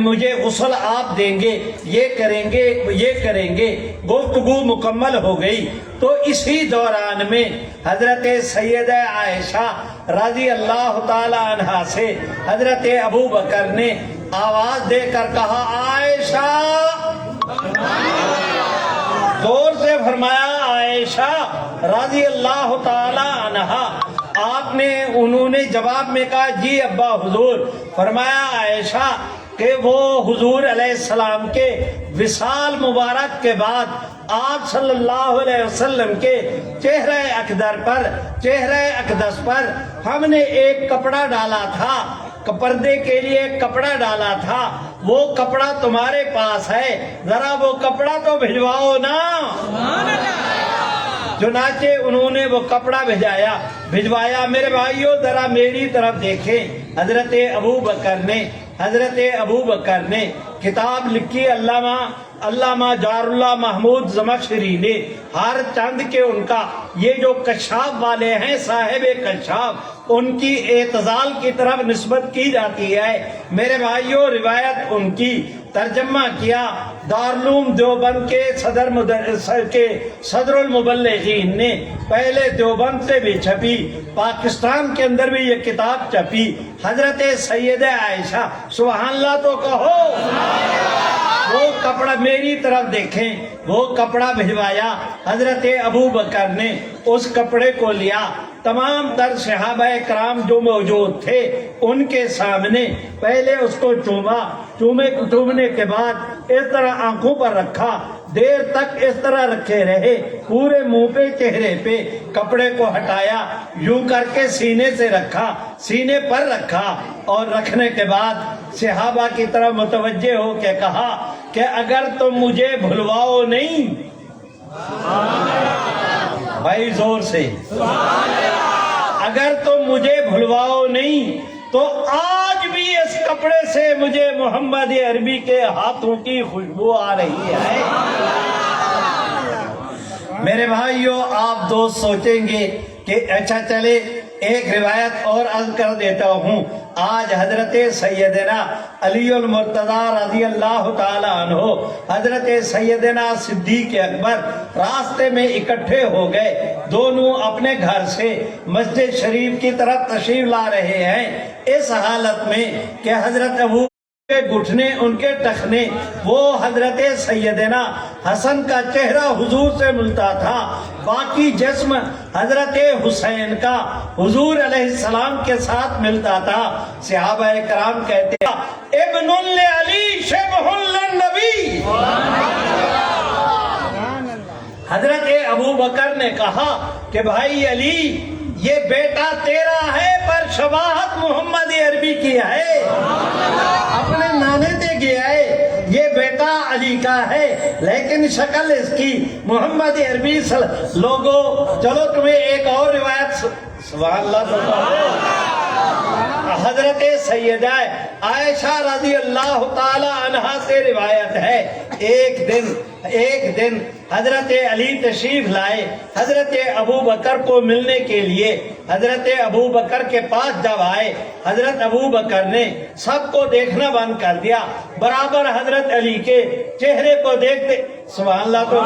مجھے غسل آپ دیں گے، یہ کریں گے، یہ کریں گے، گفتگو مکمل ہو گئی، تو اسی دوران میں حضرت سیدہ عائشہ رضی اللہ تعالی عنہا سے حضرت ابو بکر نے آواز دے کر کہا عائشہ، زور سے فرمایا عائشہ رضی اللہ تعالی عنہا۔ انہوں نے جواب میں کہا جی ابا حضور۔ فرمایا عائشہ کہ وہ حضور علیہ السلام کے وصال مبارک کے بعد آپ صلی اللہ علیہ وسلم کے چہرہ اقدس پر ہم نے ایک کپڑا ڈالا تھا، پردے کے لیے ایک کپڑا ڈالا تھا، وہ کپڑا تمہارے پاس ہے، ذرا وہ کپڑا تو بھجواؤ نا۔ چنانچہ انہوں نے وہ کپڑا بھجوایا۔ میرے بھائیوں ذرا میری طرف دیکھیں، حضرت ابو بکر نے کتاب لکھی، علامہ جار اللہ محمود زمخشری نے، ہر چند کے ان کا یہ جو کشاف والے ہیں، صاحب کشاف، ان کی اعتزال کی طرف نسبت کی جاتی ہے۔ میرے بھائیوں روایت ان کی ترجمہ کیا دارالعلوم دیوبند کے صدر المبلغین نے، پہلے دیوبند سے بھی چھپی، پاکستان کے اندر بھی یہ کتاب چھپی، حضرت سیدہ عائشہ، سبحان اللہ تو کہو۔ وہ کپڑا میری طرف دیکھیں، وہ کپڑا بھجوایا، حضرت ابو بکر نے اس کپڑے کو لیا، تمام تر صحابہ کرام جو موجود تھے ان کے سامنے پہلے اس کو چومنے کے بعد اس طرح آنکھوں پر رکھا، دیر تک اس طرح رکھے رہے، پورے منہ پہ چہرے پہ، کپڑے کو ہٹایا، یوں کر کے سینے سے رکھا، سینے پر رکھا، اور رکھنے کے بعد صحابہ کی طرف متوجہ ہو کے کہا کہ اگر تم مجھے بھلواؤ نہیں بھائی زور سے اگر تم مجھے بھلواؤ نہیں تو آج بھی اس کپڑے سے مجھے محمد عربی کے ہاتھوں کی خوشبو آ رہی ہے۔ میرے بھائیوں، آپ دوست سوچیں گے کہ اچھا چلے ایک روایت اور عرض کر دیتا ہوں۔ آج حضرت سیدنا علی المرتضی رضی اللہ تعالی عنہ، حضرت سیدنا صدیق اکبر راستے میں اکٹھے ہو گئے، دونوں اپنے گھر سے مسجد شریف کی طرف تشریف لا رہے ہیں، اس حالت میں کہ حضرت ابو کے گھٹنے، ان کے ٹخنے، وہ حضرت سیدنا حسن کا چہرہ حضور سے ملتا تھا، باقی جسم حضرت حسین کا حضور علیہ السلام کے ساتھ ملتا تھا۔ صحابہ کرام کہتے ہیں ابن لعلی شبہ للنبی۔ حضرت ابو بکر نے کہا کہ بھائی علی، یہ بیٹا تیرا ہے پر شباہت محمد عربی کی ہے، اپنے نانے دے گیا ہے، یہ بیٹا علی کا ہے لیکن شکل اس کی محمد عربی لوگو۔ چلو تمہیں ایک اور روایت سبحان اللہ حضرت سیدہ عائشہ رضی اللہ تعالی عنہا سے روایت ہے، ایک دن حضرت علی تشریف لائے حضرت ابو بکر کو ملنے کے لیے۔ حضرت ابو بکر کے پاس جب آئے، حضرت ابو بکر نے سب کو دیکھنا بند کر دیا، برابر حضرت علی کے چہرے کو دیکھتے سبحان اللہ تو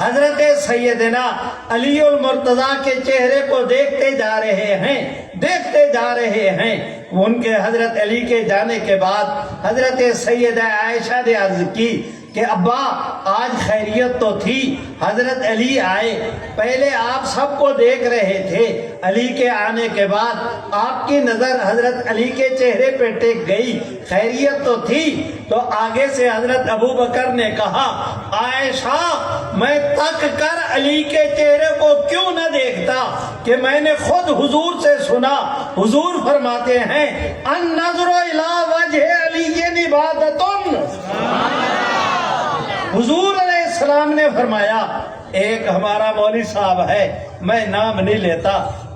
حضرت سیدنا علی المرتضی کے چہرے کو دیکھتے جا رہے ہیں۔ ان کے حضرت علی کے جانے کے بعد حضرت سیدہ عائشہ نے عرض کی کہ ابا آج خیریت تو تھی، حضرت علی آئے، پہلے آپ سب کو دیکھ رہے تھے، علی کے آنے کے بعد آپ کی نظر حضرت علی کے چہرے پہ ٹک گئی، خیریت تو تھی۔ تو آگے سے حضرت ابو بکر نے کہا عائشہ، میں تک کر علی کے چہرے کو کیوں نہ دیکھتا کہ میں نے خود حضور سے سنا، حضور فرماتے ہیں النظر الی وجہ علی عبادۃ۔ حضور علیہ السلام نے فرمایا، ایک ہمارا مولوی صاحب ہے، میں نام نہیں لیتا،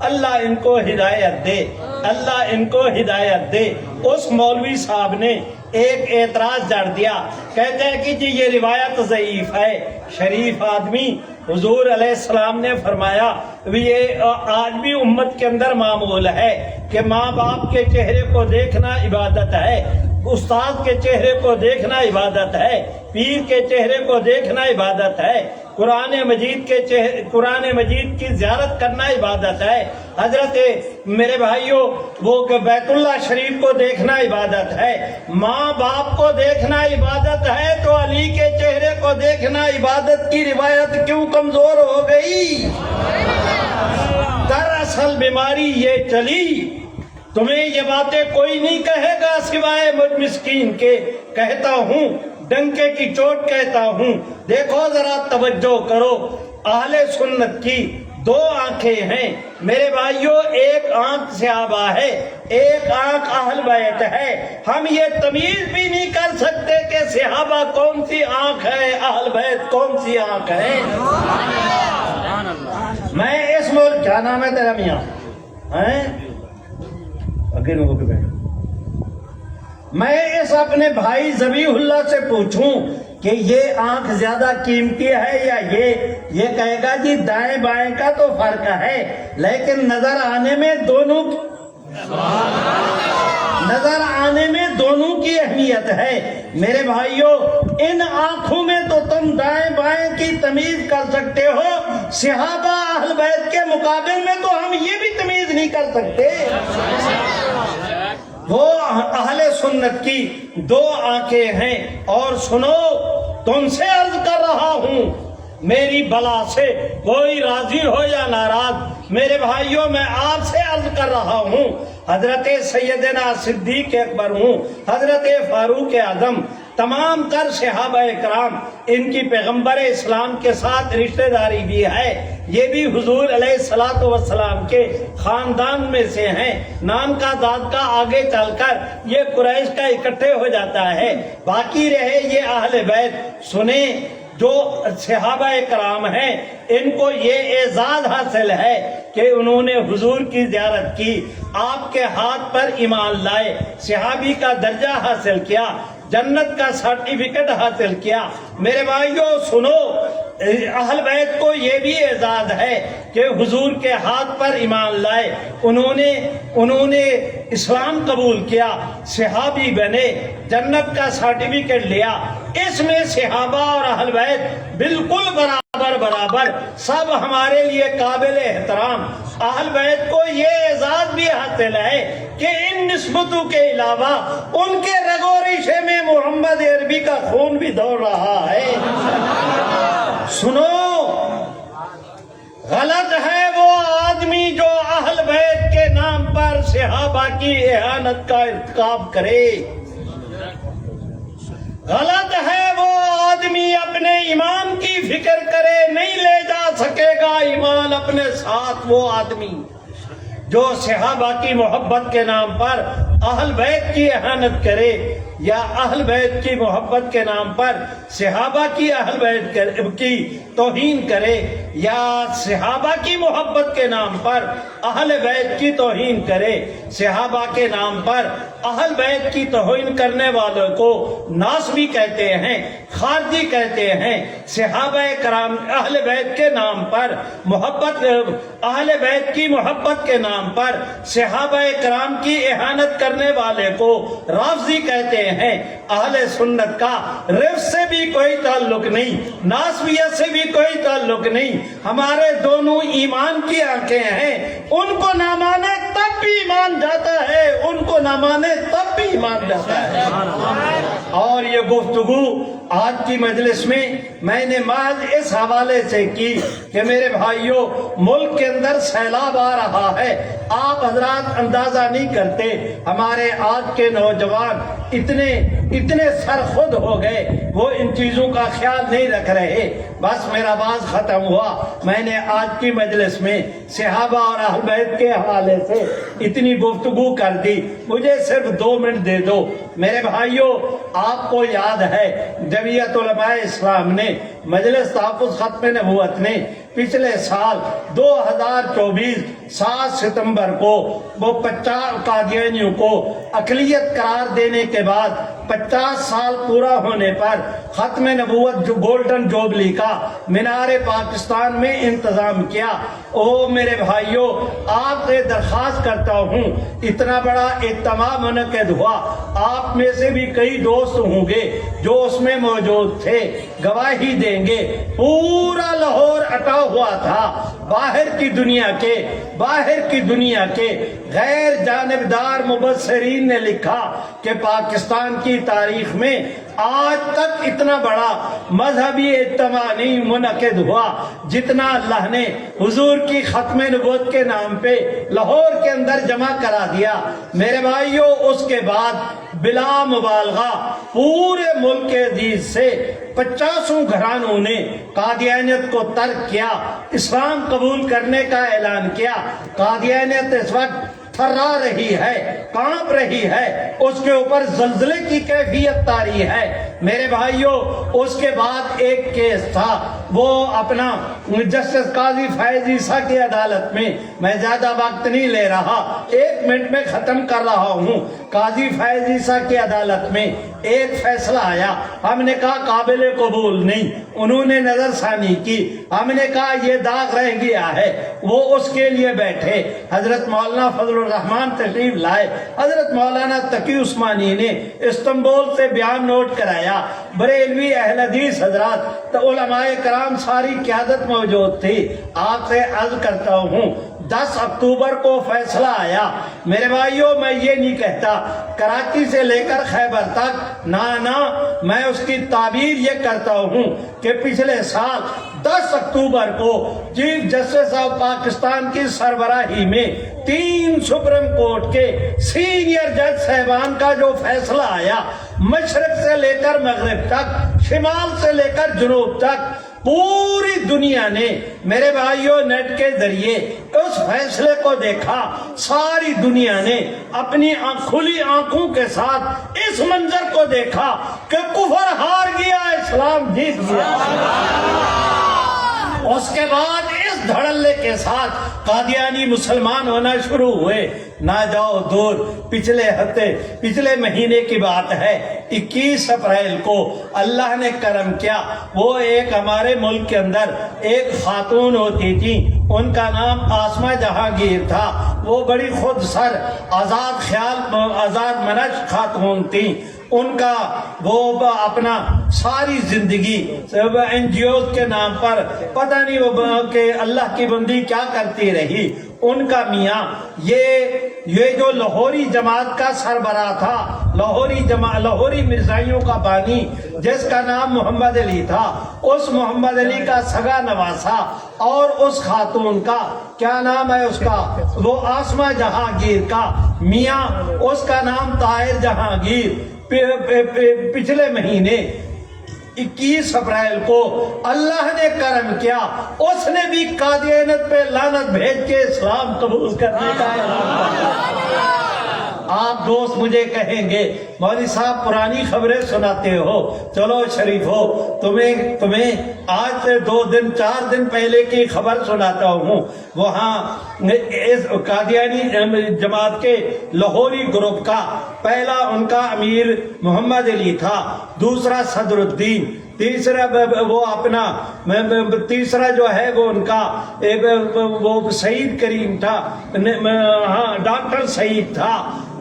اللہ ان کو ہدایت دے، اللہ ان کو ہدایت دے۔ اس مولوی صاحب نے ایک اعتراض جڑ دیا، کہتے ہیں کہ جی یہ روایت ضعیف ہے، شریف آدمی۔ حضور علیہ السلام نے فرمایا یہ آج بھی امت کے اندر معمول ہے کہ ماں باپ کے چہرے کو دیکھنا عبادت ہے، استاد کے چہرے کو دیکھنا عبادت ہے، پیر کے چہرے کو دیکھنا عبادت ہے، قرآن مجید کی زیارت کرنا عبادت ہے، حضرت میرے بھائیوں وہ کہ بیت اللہ شریف کو دیکھنا عبادت ہے، ماں باپ کو دیکھنا عبادت ہے، تو علی کے چہرے کو دیکھنا عبادت کی روایت کیوں کمزور ہو گئی؟ دراصل بیماری یہ چلی، تمہیں یہ باتیں کوئی نہیں کہے گا سوائے مجھ مسکین کے، کہتا ہوں ڈنکے کی چوٹ کہتا ہوں۔ دیکھو ذرا توجہ کرو، اہل سنت کی دو آنکھیں ہیں میرے بھائیوں، ایک آنکھ صحابہ ہے، ایک آنکھ اہل بیت ہے۔ ہم یہ تمیز بھی نہیں کر سکتے کہ صحابہ کون سی آنکھ ہے، اہل بیت کون سی آنکھ ہے۔ میں اس ملک، کیا نام ہے تیرا میاں؟ میں اس اپنے بھائی ذبیح اللہ سے پوچھوں کہ یہ آنکھ زیادہ قیمتی ہے یا یہ کہے گا جی دائیں بائیں کا تو فرق ہے، لیکن نظر آنے میں دونوں کی اہمیت ہے۔ میرے بھائیوں ان آنکھوں میں تو تم دائیں بائیں کی تمیز کر سکتے ہو، صحابہ اہل بیت کے مقابل میں تو ہم یہ بھی تمیز نہیں کر سکتے۔ وہ اہل سنت کی دو آنکھیں ہیں۔ اور سنو، تم سے عرض کر رہا ہوں، میری بلا سے کوئی راضی ہو یا ناراض، میرے بھائیوں میں آپ سے عرض کر رہا ہوں، حضرت سیدنا صدیق اکبر ہوں، حضرت فاروق اعظم، تمام تر صحابہ کرام، ان کی پیغمبر اسلام کے ساتھ رشتہ داری بھی ہے، یہ بھی حضور علیہ الصلوۃ والسلام کے خاندان میں سے ہیں، نام کا داد کا آگے چل کر یہ قریش کا اکٹھے ہو جاتا ہے۔ باقی رہے یہ اہل بیت، سنیں جو صحابہ کرام ہیں ان کو یہ اعزاز حاصل ہے کہ انہوں نے حضور کی زیارت کی، آپ کے ہاتھ پر ایمان لائے، صحابی کا درجہ حاصل کیا، جنت کا سرٹیفکیٹ حاصل کیا۔ میرے بھائیوں سنو، اہل بیت کو یہ بھی اعزاز ہے کہ حضور کے ہاتھ پر ایمان لائے، انہوں نے اسلام قبول کیا، صحابی بنے، جنت کا سرٹیفکیٹ لیا۔ اس میں صحابہ اور اہل بیت بالکل برابر سب ہمارے لیے قابل احترام۔ اہل بیت کو یہ اعزاز بھی حاصل ہے کہ ان نسبتوں کے علاوہ ان کے رگ و ریشے میں محمد عربی کا خون بھی دوڑ رہا ہے۔ سنو، غلط ہے وہ آدمی جو اہل بیت کے نام پر صحابہ کی اہانت کا ارتکاب کرے، غلط ہے وہ آدمی اپنے ایمان کی فکر کرے، نہیں لے جا سکے گا ایمان اپنے ساتھ وہ آدمی جو صحابہ کی محبت کے نام پر اہل بیت کی اہانت کرے، یا اہل بیت کی محبت کے نام پر صحابہ کی اہل بیت کی توہین کرے، یا صحابہ کی محبت کے نام پر اہل بیت کی توہین کرے۔ صحابہ کے نام پر اہل بیت کی توہین کرنے والوں کو ناصبی کہتے ہیں، خارجی کہتے ہیں۔ صحابہ کرام اہل بیت کے نام پر محبت، اہل بیت کی محبت کے نام پر صحابہ کرام کی اہانت کرنے والے کو رافضی کہتے ہیں۔ اہل سنت کا رفض سے بھی کوئی تعلق نہیں، ناصبیت سے بھی کوئی تعلق نہیں، ہمارے دونوں ایمان کی آنکھیں ہیں، ان کو نہ مانے تب بھی ایمان جاتا ہے، ان کو نہ مانے تب بھی ایمان جاتا ہے۔ اور یہ گفتگو آج کی مجلس میں نے محض اس حوالے سے کی کہ میرے بھائیوں، ملک کے اندر سیلاب آ رہا ہے، آپ حضرات اندازہ نہیں کرتے ہمارے آج کے نوجوان اتنے سرخود ہو گئے، وہ ان چیزوں کا خیال نہیں رکھ رہے۔ بس میرا باز ختم ہوا، میں نے آج کی مجلس میں صحابہ اور اہل بیت کے حوالے سے اتنی گفتگو کر دی، مجھے صرف 2 منٹ دے دو۔ میرے بھائیوں، آپ کو یاد ہے جمعیت علماء اسلام نے، مجلس تحفظ ختم نبوت نے پچھلے سال 2024 7 ستمبر کو وہ 50 قادیانیوں کو اقلیت قرار دینے کے بعد 50 سال پورا ہونے پر ختم نبوت جو گولڈن جوبلی کا مینار پاکستان میں انتظام کیا۔ او میرے بھائیوں، آپ سے درخواست کرتا ہوں، اتنا بڑا اجتماع منعقد ہوا، آپ میں سے بھی کئی دوست ہوں گے جو اس میں موجود تھے، گواہی دیں گے، پورا لاہور اٹا ہوا تھا۔ باہر کی دنیا کے غیر جانبدار مبصرین نے لکھا کہ پاکستان کی تاریخ میں آج تک اتنا بڑا مذہبی اجتماع نہیں منعقد ہوا جتنا اللہ نے حضور کی ختم نبوت کے نام پہ لاہور کے اندر جمع کرا دیا۔ میرے بھائیوں، اس کے بعد بلا مبالغہ پورے ملک کے عزیز سے 50 گھرانوں نے قادیانیت کو ترک کیا، اسلام قبول کرنے کا اعلان کیا۔ قادیانیت اس وقت تھرا رہی ہے، کانپ رہی ہے، اس کے اوپر زلزلے کی کیفیت طاری ہے۔ میرے بھائیوں، اس کے بعد ایک کیس تھا، وہ اپنا جسٹس قاضی فیض عیسیٰ کی عدالت میں زیادہ وقت نہیں لے رہا، 1 منٹ میں ختم کر رہا ہوں۔ قاضی فیض عیسیٰ کی عدالت میں ایک فیصلہ آیا، ہم نے کہا قابل قبول نہیں، انہوں نے نظر ثانی کی، ہم نے کہا یہ داغ رہ گیا ہے، وہ اس کے لیے بیٹھے۔ حضرت مولانا فضل الرحمان تشریف لائے، حضرت مولانا تقی عثمانی نے استنبول سے بیان نوٹ کرایا، بریلوی اہل حدیث حضرات، علماء کرام ساری قیادت موجود تھی۔ آپ سے عرض کرتا ہوں، 10 اکتوبر کو فیصلہ آیا۔ میرے بھائیوں، میں یہ نہیں کہتا کراچی سے لے کر خیبر تک، نہ میں اس کی تعبیر یہ کرتا ہوں کہ پچھلے سال 10 اکتوبر کو چیف جسٹس آف پاکستان کی سربراہی میں 3 سپریم کورٹ کے سینئر جج صاحبان کا جو فیصلہ آیا، مشرق سے لے کر مغرب تک، شمال سے لے کر جنوب تک، پوری دنیا نے میرے بھائیوں نیٹ کے ذریعے اس فیصلے کو دیکھا، ساری دنیا نے اپنی کھلی آنکھوں کے ساتھ اس منظر کو دیکھا کہ کفر ہار گیا، اسلام جیت گیا۔ اس کے بعد اس دھڑلے کے ساتھ قادیانی مسلمان ہونا شروع ہوئے۔ نہ جاؤ دور، پچھلے مہینے کی بات ہے، 21 اپریل کو اللہ نے کرم کیا، وہ ایک ہمارے ملک کے اندر ایک خاتون ہوتی تھی، ان کا نام آسمہ جہانگیر تھا، وہ بڑی خود سر آزاد منش خاتون تھی۔ ان کا وہ اپنا ساری زندگی این جی اوز کے نام پر پتہ نہیں وہ کہ اللہ کی بندی کیا کرتی رہی۔ ان کا میاں یہ جو لاہوری جماعت کا سربراہ تھا، لاہوری مرزائیوں کا بانی، جس کا نام محمد علی تھا، اس محمد علی کا سگا نواسا اور اس خاتون کا کیا نام ہے اس کا، وہ آسمہ جہانگیر کا میاں، اس کا نام طاہر جہانگیر، پچھلے مہینے 21 اپریل کو اللہ نے کرم کیا، اس نے بھی قادیانیت پہ لعنت بھیج کے اسلام قبول کرنے کا اعلان کیا۔ آپ دوست مجھے کہیں گے مولوی صاحب پرانی خبریں سناتے ہو، چلو شریف ہو، تمہیں آج سے 4 دن پہلے کی خبر سناتا ہوں۔ وہاں اس قادیانی جماعت کے لاہوری گروپ کا پہلا ان کا امیر محمد علی تھا، دوسرا صدر الدین، تیسرا جو ہے وہ ان کا وہ سعید کریم تھا، ہاں ڈاکٹر سعید تھا۔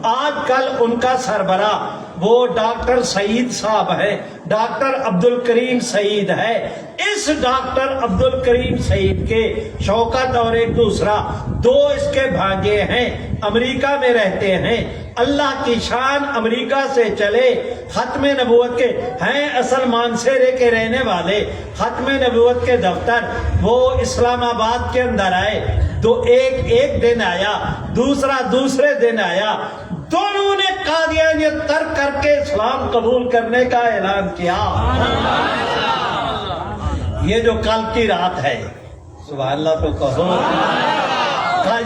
آج کل ان کا سربراہ وہ ڈاکٹر سعید صاحب ہے، ڈاکٹر عبد الکریم سعید ہے۔ اس ڈاکٹر عبد الکریم سعید کے شوکت اور ایک دوسرا دو اس کے بھانجے ہیں، امریکہ میں رہتے ہیں۔ اللہ کی شان، امریکہ سے چلے، ختم نبوت کے ہیں، اصل مانسہرے کے رہنے والے، ختم نبوت کے دفتر وہ اسلام آباد کے اندر آئے، ایک دن آیا، دوسرے دن آیا، دونوں نے قادیانیت ترک کر کے اسلام قبول کرنے کا اعلان کیا۔ یہ جو کل کی رات ہے، سبحان اللہ تو کہو،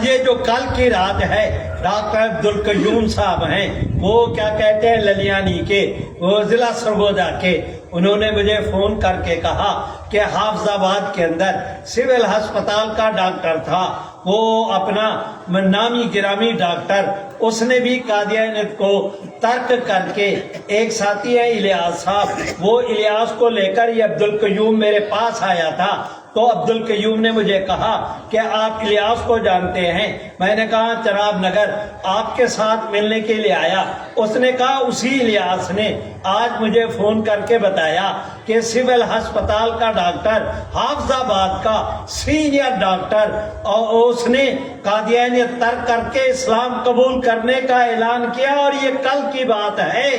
یہ جو کل کی رات ہے، ڈاکٹر عبدالقیوم صاحب ہیں، وہ کیا کہتے ہیں للیانی کے، وہ ضلع سرگودا کے، انہوں نے مجھے فون کر کے کہا کہ حافظ آباد کے اندر سول ہسپتال کا ڈاکٹر تھا، وہ اپنا نامی گرامی ڈاکٹر، اس نے بھی قادیانیت کو ترک کر کے، ایک ساتھی ہے الیاس صاحب، وہ الیاس کو لے کر یہ عبدالقیوم میرے پاس آیا تھا، تو عبدالقیوم نے مجھے کہا کہ آپ الیاس کو جانتے ہیں؟ میں نے کہا چناب نگر، آپ کے ساتھ ملنے کے لیے آیا۔ اس نے کہا اسی الیاس نے آج مجھے فون کر کے بتایا کہ سول ہسپتال کا ڈاکٹر، حافظ آباد کا سینئر ڈاکٹر، اور اس نے قادیانیت ترک کر کے اسلام قبول کرنے کا اعلان کیا، اور یہ کل کی بات ہے۔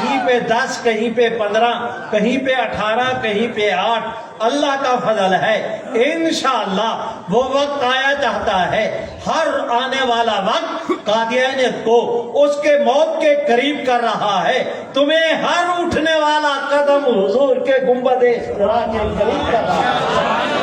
کہیں پہ 10، کہیں پہ 15، کہیں پہ 18، کہیں پہ 8، اللہ کا فضل ہے۔ انشاءاللہ وہ وقت آیا چاہتا ہے، ہر آنے والا وقت قادیانیت کو اس کے موت کے قریب کر رہا ہے۔ تمہیں ہر اٹھنے والا قدم حضور کے گنبد خضرا کے قریب کر رہا ہے۔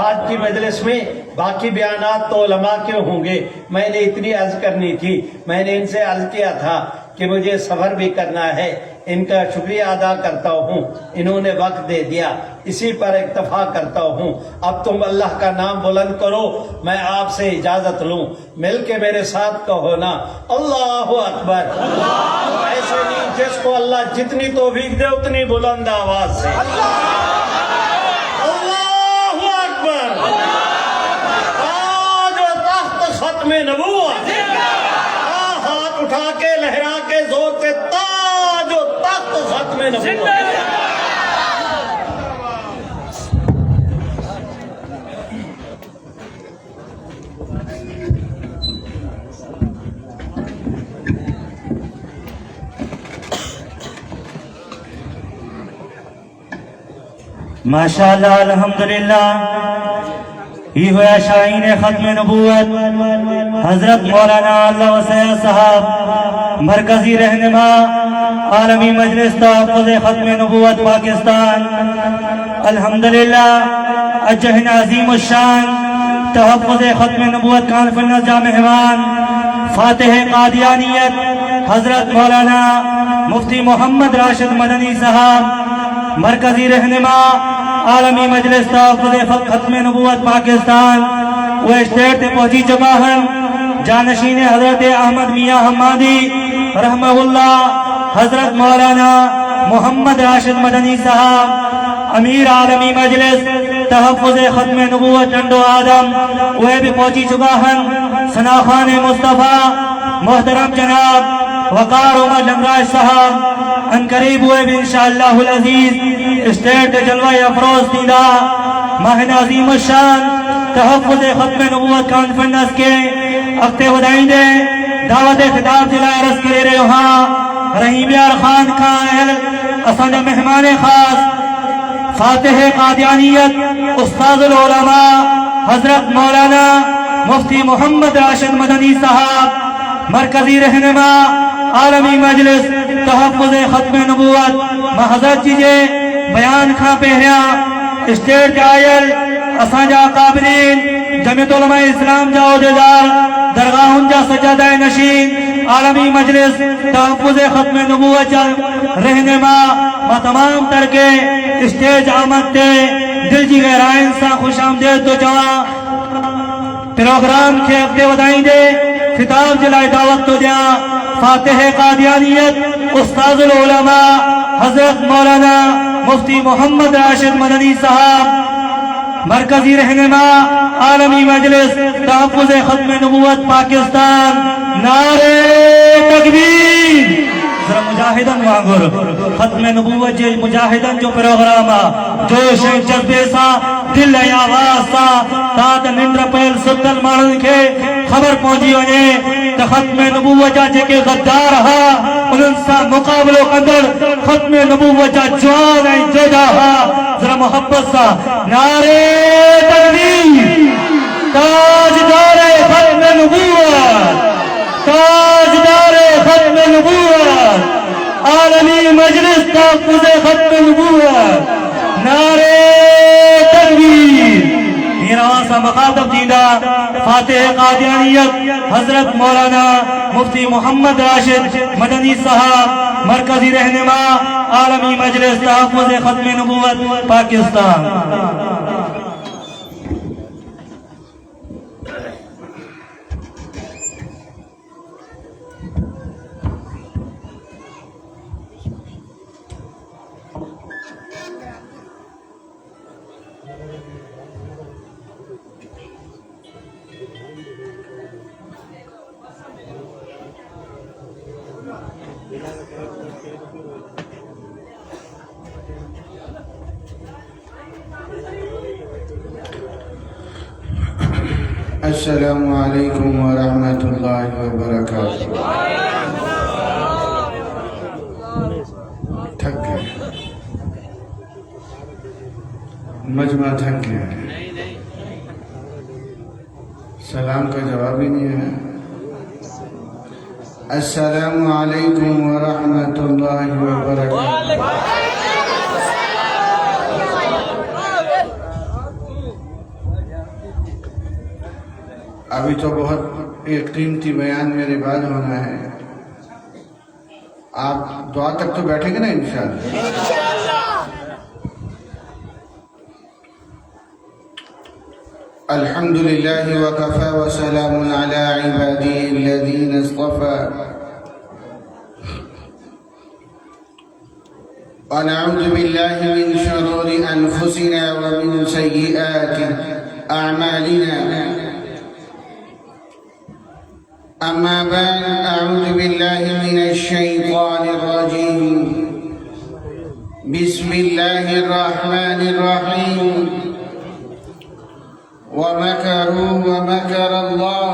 آج کی مجلس میں باقی بیانات تو علماء کے ہوں گے، میں نے اتنی عرض کرنی تھی۔ میں نے ان سے عرض کیا تھا کہ مجھے سفر بھی کرنا ہے، ان کا شکریہ ادا کرتا ہوں، انہوں نے وقت دے دیا، اسی پر اکتفا کرتا ہوں۔ اب تم اللہ کا نام بلند کرو، میں آپ سے اجازت لوں، مل کے میرے ساتھ کہو نا اللہ اکبر۔ ایسے نہیں، جس کو اللہ جتنی توفیق دے اتنی بلند آواز سے اللہ اکبر۔ تاج و تخت ختم نبوت، ہاتھ اٹھا کے لہرا کے زور سے تاج و تخت ختم نبوت۔ ماشاءاللہ، الحمدللہ، یہ ہوا شاہین ختم نبوت حضرت مولانا اللہ وسیع صاحب، مرکزی رہنما عالمی مجلس تحفظ ختم نبوت پاکستان۔ الحمدللہ الجہن عظیم الشان تحفظ ختم نبوت کانفرنس جا مہمان فاتح قادیانیت حضرت مولانا مفتی محمد راشد مدنی صاحب مرکزی رہنما عالمی مجلس تحفظ ختم نبوت پاکستان وہ اسٹیٹ تے پہنچی چکا ہیں جانشین حضرت احمد میاں حمادی رحمہ اللہ حضرت مولانا محمد راشد مدنی صاحب امیر عالمی مجلس تحفظ ختم نبوت ٹنڈو آدم وہ بھی پہنچی چکا ہیں ثناخان مصطفیٰ محترم جناب وقار عمر جمراج صاحب ان قریب ہوئے بھی انشاءاللہ العزیز اسٹیٹ جلوہ افروز دیدہ ماہن عظیم الشان تحفظ ختم نبوت کانفرنس کے اختے ودائیں دے دعوت خطاب جلائے رس کے رہے وہاں رحیم یار خان کا اہل اسانجا مہمان خاص فاتح قادیانیت استاذ العلماء حضرت مولانا مفتی محمد راشد مدنی صاحب مرکزی رہنما عالمی مجلس تحفظ ختم نبوت محضرت جیجے بیان کھا پہریا اسٹیٹ جائل اسانجا قابلین جمعیت علماء اسلام جا عہدیدار درگاہن جا سجادہ نشین عالمی مجلس تحفظ ختم نبوت جا رہنما ما تمام ترکے اسٹیج آمد تے دل جی غیرائن سا خوش آمدید دو جوان پروگرام کے اقتے ودائیں دے خطاب جلائے دعوت تو دیا فاتح قادیانیت استاذ العلماء حضرت مولانا مفتی محمد راشد مدنی صاحب مرکزی رہنما عالمی مجلس تحفظ ختم نبوت پاکستان نعرہ تکبیر ذرا مجاہدن وانگر ختم نبوت جے مجاہدن جو پروگراما جوش جذبے سا دل ہے آواز سا تات نندر پہل ستل مارن کے خبر پہنچی ہونے تا ختم نبوت جا جے کے غدار ہا انہن سا مقابلوں کندر ختم نبوت جا جوان ہے جدا ہا ذرا محبت سا نعرہ تکبیر تاجدار ختم نبوت تاجدار ختم نبوت عالمی مجلس تحفظ ختم نبوت نعرہ تکبیر میرا واسا مخاطب دیدہ فاتح قادیانیت حضرت مولانا مفتی محمد راشد مدنی صاحب مرکزی رہنما عالمی مجلس تحفظ ختم نبوت پاکستان السلام علیکم ورحمۃ اللہ وبرکاتہ. تھک گئے, مجمع تھک گیا ہے, سلام کا جواب ہی نہیں ہے. السلام علیکم ورحمۃ اللہ وبرکاتہ. ابھی تو بہت ایک قیمتی بیان میرے بعد ہونا ہے. آپ دعا تک تو بیٹھیں گے نا انشاءاللہ. الحمد للہ وکفى وسلام علی عباده الذین اصطفى. ونعوذ باللہ من شرور انفسنا ومن سیئات اعمالنا. أما بعد أعوذ بالله من الشيطان الرجيم. بسم الله الرحمن الرحيم. ومكروا ومكر الله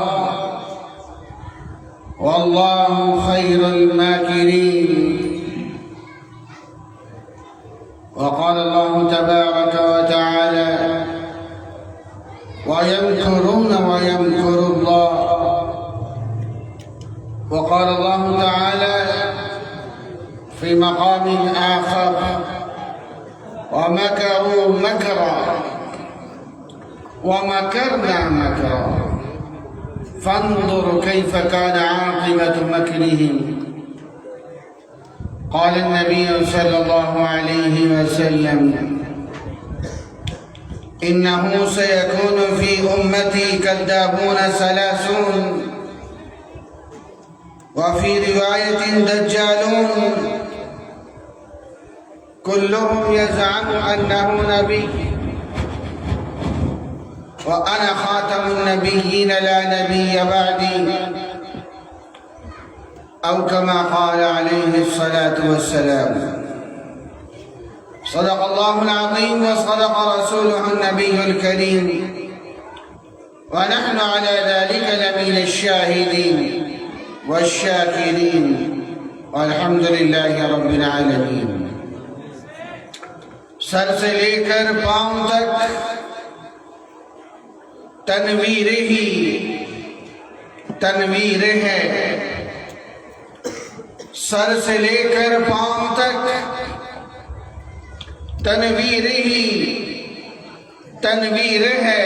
والله خير الماكرين. وقال الله تبارك وتعالى ويمكرون ويمكر الله. وقال الله تعالى في مقام آخر ومكروا مكرا ومكرنا مكرا فانظر كيف كان عاقبة مكرهم. قال النبي صلى الله عليه وسلم: إنه سيكون في أمتي كذابون 30 وفي رواية دجالون كلهم يزعم أنه نبي وأنا خاتم النبيين لا نبي بعدي، أو كما قال عليه الصلاة والسلام. صدق الله العظيم وصدق رسوله النبي الكريم، ونحن على ذلك لمن الشاهدين والشاكرين، والحمد لله رب العالمين. سر سے لے کر پاؤں تک تنویر ہی تنویر ہے، سر سے لے کر پاؤں تک تنویر ہی تنویر ہے،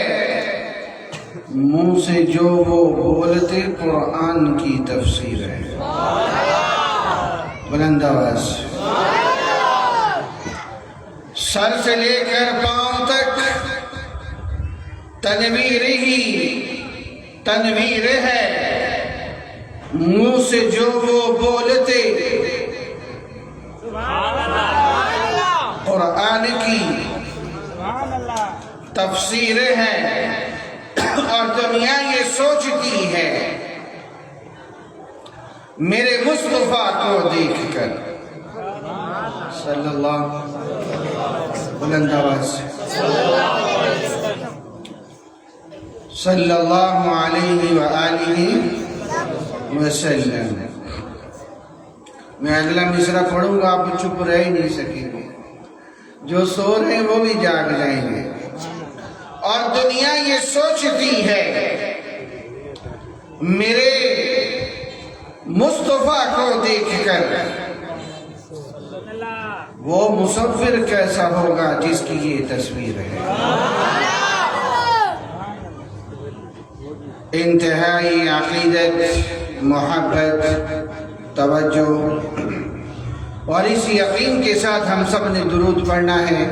منہ سے جو وہ بولتے قرآن کی تفسیر ہے. بلند آواز. سر سے لے کر پاؤں تک تنویر ہی تنویر ہے، منہ سے جو وہ بولتے قرآن کی تفسیر ہے. اور دنیا یہ سوچتی ہے میرے مصطفیٰ کو دیکھ کر صلی اللہ بلند آواز صلی اللہ علیہ وآلہ وسلم. میں اگلا مصرع پڑھوں گا، آپ چپ رہ ہی نہیں سکیں گے، جو سو رہے ہیں وہ بھی جاگ جائیں گے. اور دنیا یہ سوچتی ہے میرے مصطفیٰ کو دیکھ کر وہ مصور کیسا ہوگا جس کی یہ تصویر ہے. انتہائی عقیدت، محبت، توجہ، اور اس یقین کے ساتھ ہم سب نے درود پڑھنا ہے.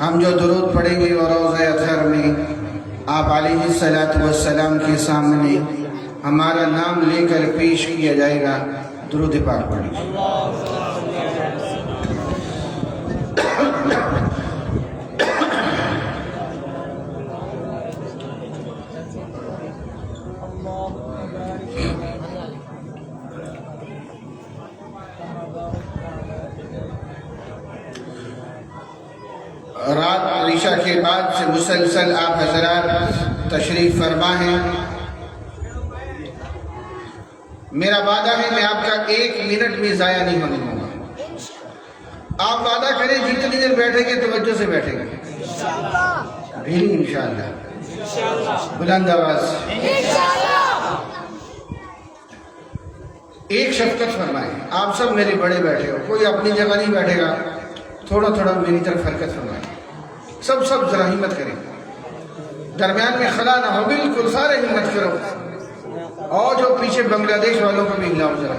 ہم جو درود پڑھیں گے وہ روضہ اطہر میں آپ علیہ الصلوۃ والسلام کے سامنے ہمارا نام لے کر پیش کیا جائے گا. درود پاک پڑھیں. رات عشاء کے بعد سے مسلسل آپ حضرات تشریف فرما ہیں. میرا وعدہ ہے میں آپ کا 1 منٹ بھی ضائع نہیں ہونے دوں گا. آپ وعدہ کریں جتنی دیر بیٹھیں گے توجہ سے بیٹھیں گے انشاءاللہ. بلند آواز ایک شفقت فرمائیں. آپ سب میرے بڑے بیٹھے ہو، کوئی اپنی جگہ نہیں بیٹھے گا، تھوڑا تھوڑا میری طرف حرکت فرمائیں. سب ذرا ہمت کریں، درمیان میں خلا نہ ہو، بالکل سارے ہمت کرو. اور جو پیچھے بنگلہ دیش والوں کو بھی ہلاؤ ذرا.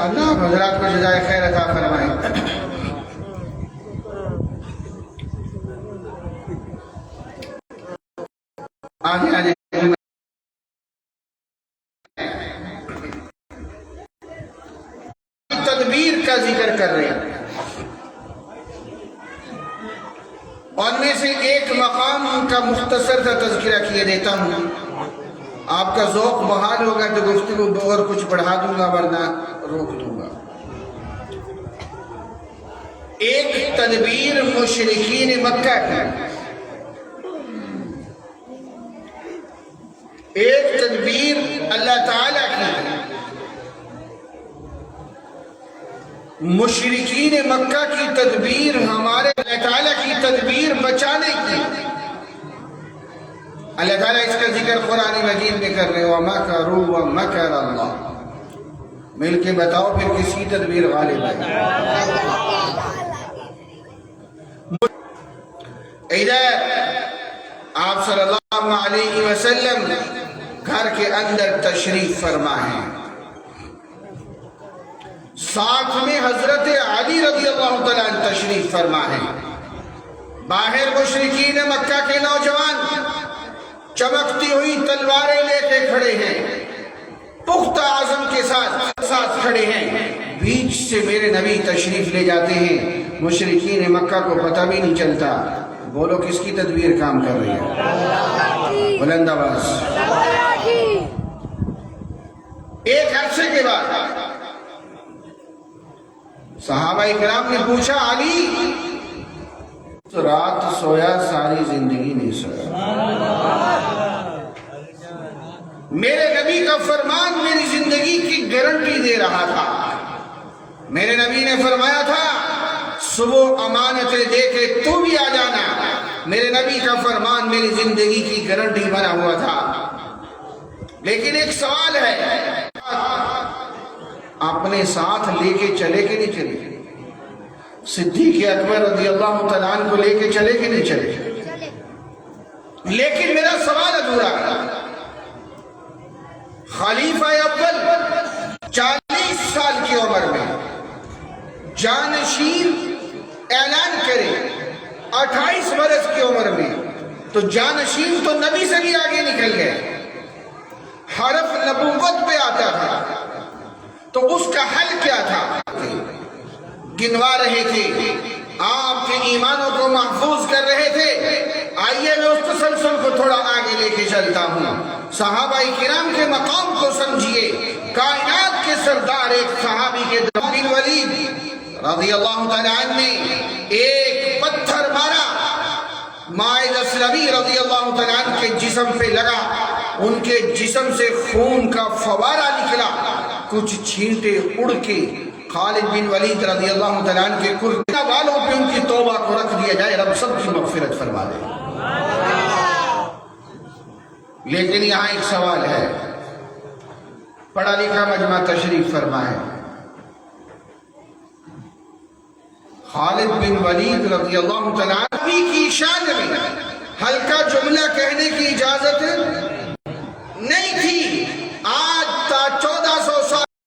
اللہ حضرات کو جزائے خیر عطا فرمائے. آگے آگے تدبیر کا ذکر کر رہے ہیں. اور میں سے ایک مقام کا مختصر سا تذکرہ کیے دیتا ہوں. آپ کا ذوق بحال ہوگا تو گفتگو اور کچھ بڑھا دوں گا ورنہ روک دوں گا. ایک تدبیر مشرکین مکہ کی، ایک تدبیر اللہ تعالیٰ کی. مشرکین مکہ کی تدبیر ہمارے اللہ تعالیٰ کی تدبیر بچانے کی. اللہ تعالیٰ اس کا ذکر قرآن مجید میں کر رہے وَمَكَرُوا وَمَكَرَ اللَّهُ. مل کے بتاؤ پھر کس کی تدبیر غالب ہے؟ ادھر آپ صلی اللہ علیہ وسلم گھر کے اندر تشریف فرما ہے، ساتھ میں حضرت علی رضی اللہ تعالیٰ عنہ تشریف فرما ہے. باہر مشرکین مکہ کے نوجوان چمکتی ہوئی تلواریں لے کے کھڑے ہیں، پختہ عزم کے ساتھ کھڑے ہیں. بیچ سے میرے نبی تشریف لے جاتے ہیں، مشرکین مکہ کو پتہ بھی نہیں چلتا. بولو کس کی تدبیر کام کر رہی ہے؟ بلند آواز. ایک عرصے کے بعد صحابہ کرام نے پوچھا علی رات سویا ساری زندگی نہیں سویا. میرے نبی کا فرمان میری زندگی کی گارنٹی دے رہا تھا. میرے نبی نے فرمایا تھا صبح امانتیں دے کے تو بھی آ جانا. میرے نبی کا فرمان میری زندگی کی گارنٹی بنا ہوا تھا. لیکن ایک سوال ہے، اپنے ساتھ لے کے چلے کہ نہیں چلے؟ صدیق اکبر رضی اللہ تعالیٰ عنہ کو لے کے چلے کہ نہیں چلے؟ لیکن میرا سوال ادھورا ہے. خلیفہ اول 40 سال کی عمر میں جانشین اعلان کرے 28 برس کی عمر میں، تو جانشین تو نبی سے بھی آگے نکل گئے. حرف نبوت پہ آتا تھا تو اس کا حل کیا تھا؟ گنوا رہے تھے، آپ کے ایمانوں کو محفوظ کر رہے تھے. آئیے میں اس تسلسل کو تھوڑا آگے لے کے چلتا ہوں. صحابہ کرام کے مقام کو سمجھیے. کائنات کے سردار ایک صحابی کے بن ولید رضی اللہ تعالیٰ عنہ نے ایک پتھر مارا، ماعز اسلمی رضی اللہ تعالیٰ عنہ کے جسم پہ لگا. ان کے جسم سے خون کا فوارہ نکلا. کچھ چھینٹے اڑ کے خالد بن ولید رضی اللہ تعالیٰ عنہ کے کرسیوں والوں پہ ان کی توبہ کو رکھ دیا جائے، رب سب کی مغفرت فرما دے. لیکن یہاں ایک سوال ہے. پڑھا لکھا مجمع تشریف فرما ہے. خالد بن ولید رضی اللہ تعالیٰ عنہ کی شان میں ہلکا جملہ کہنے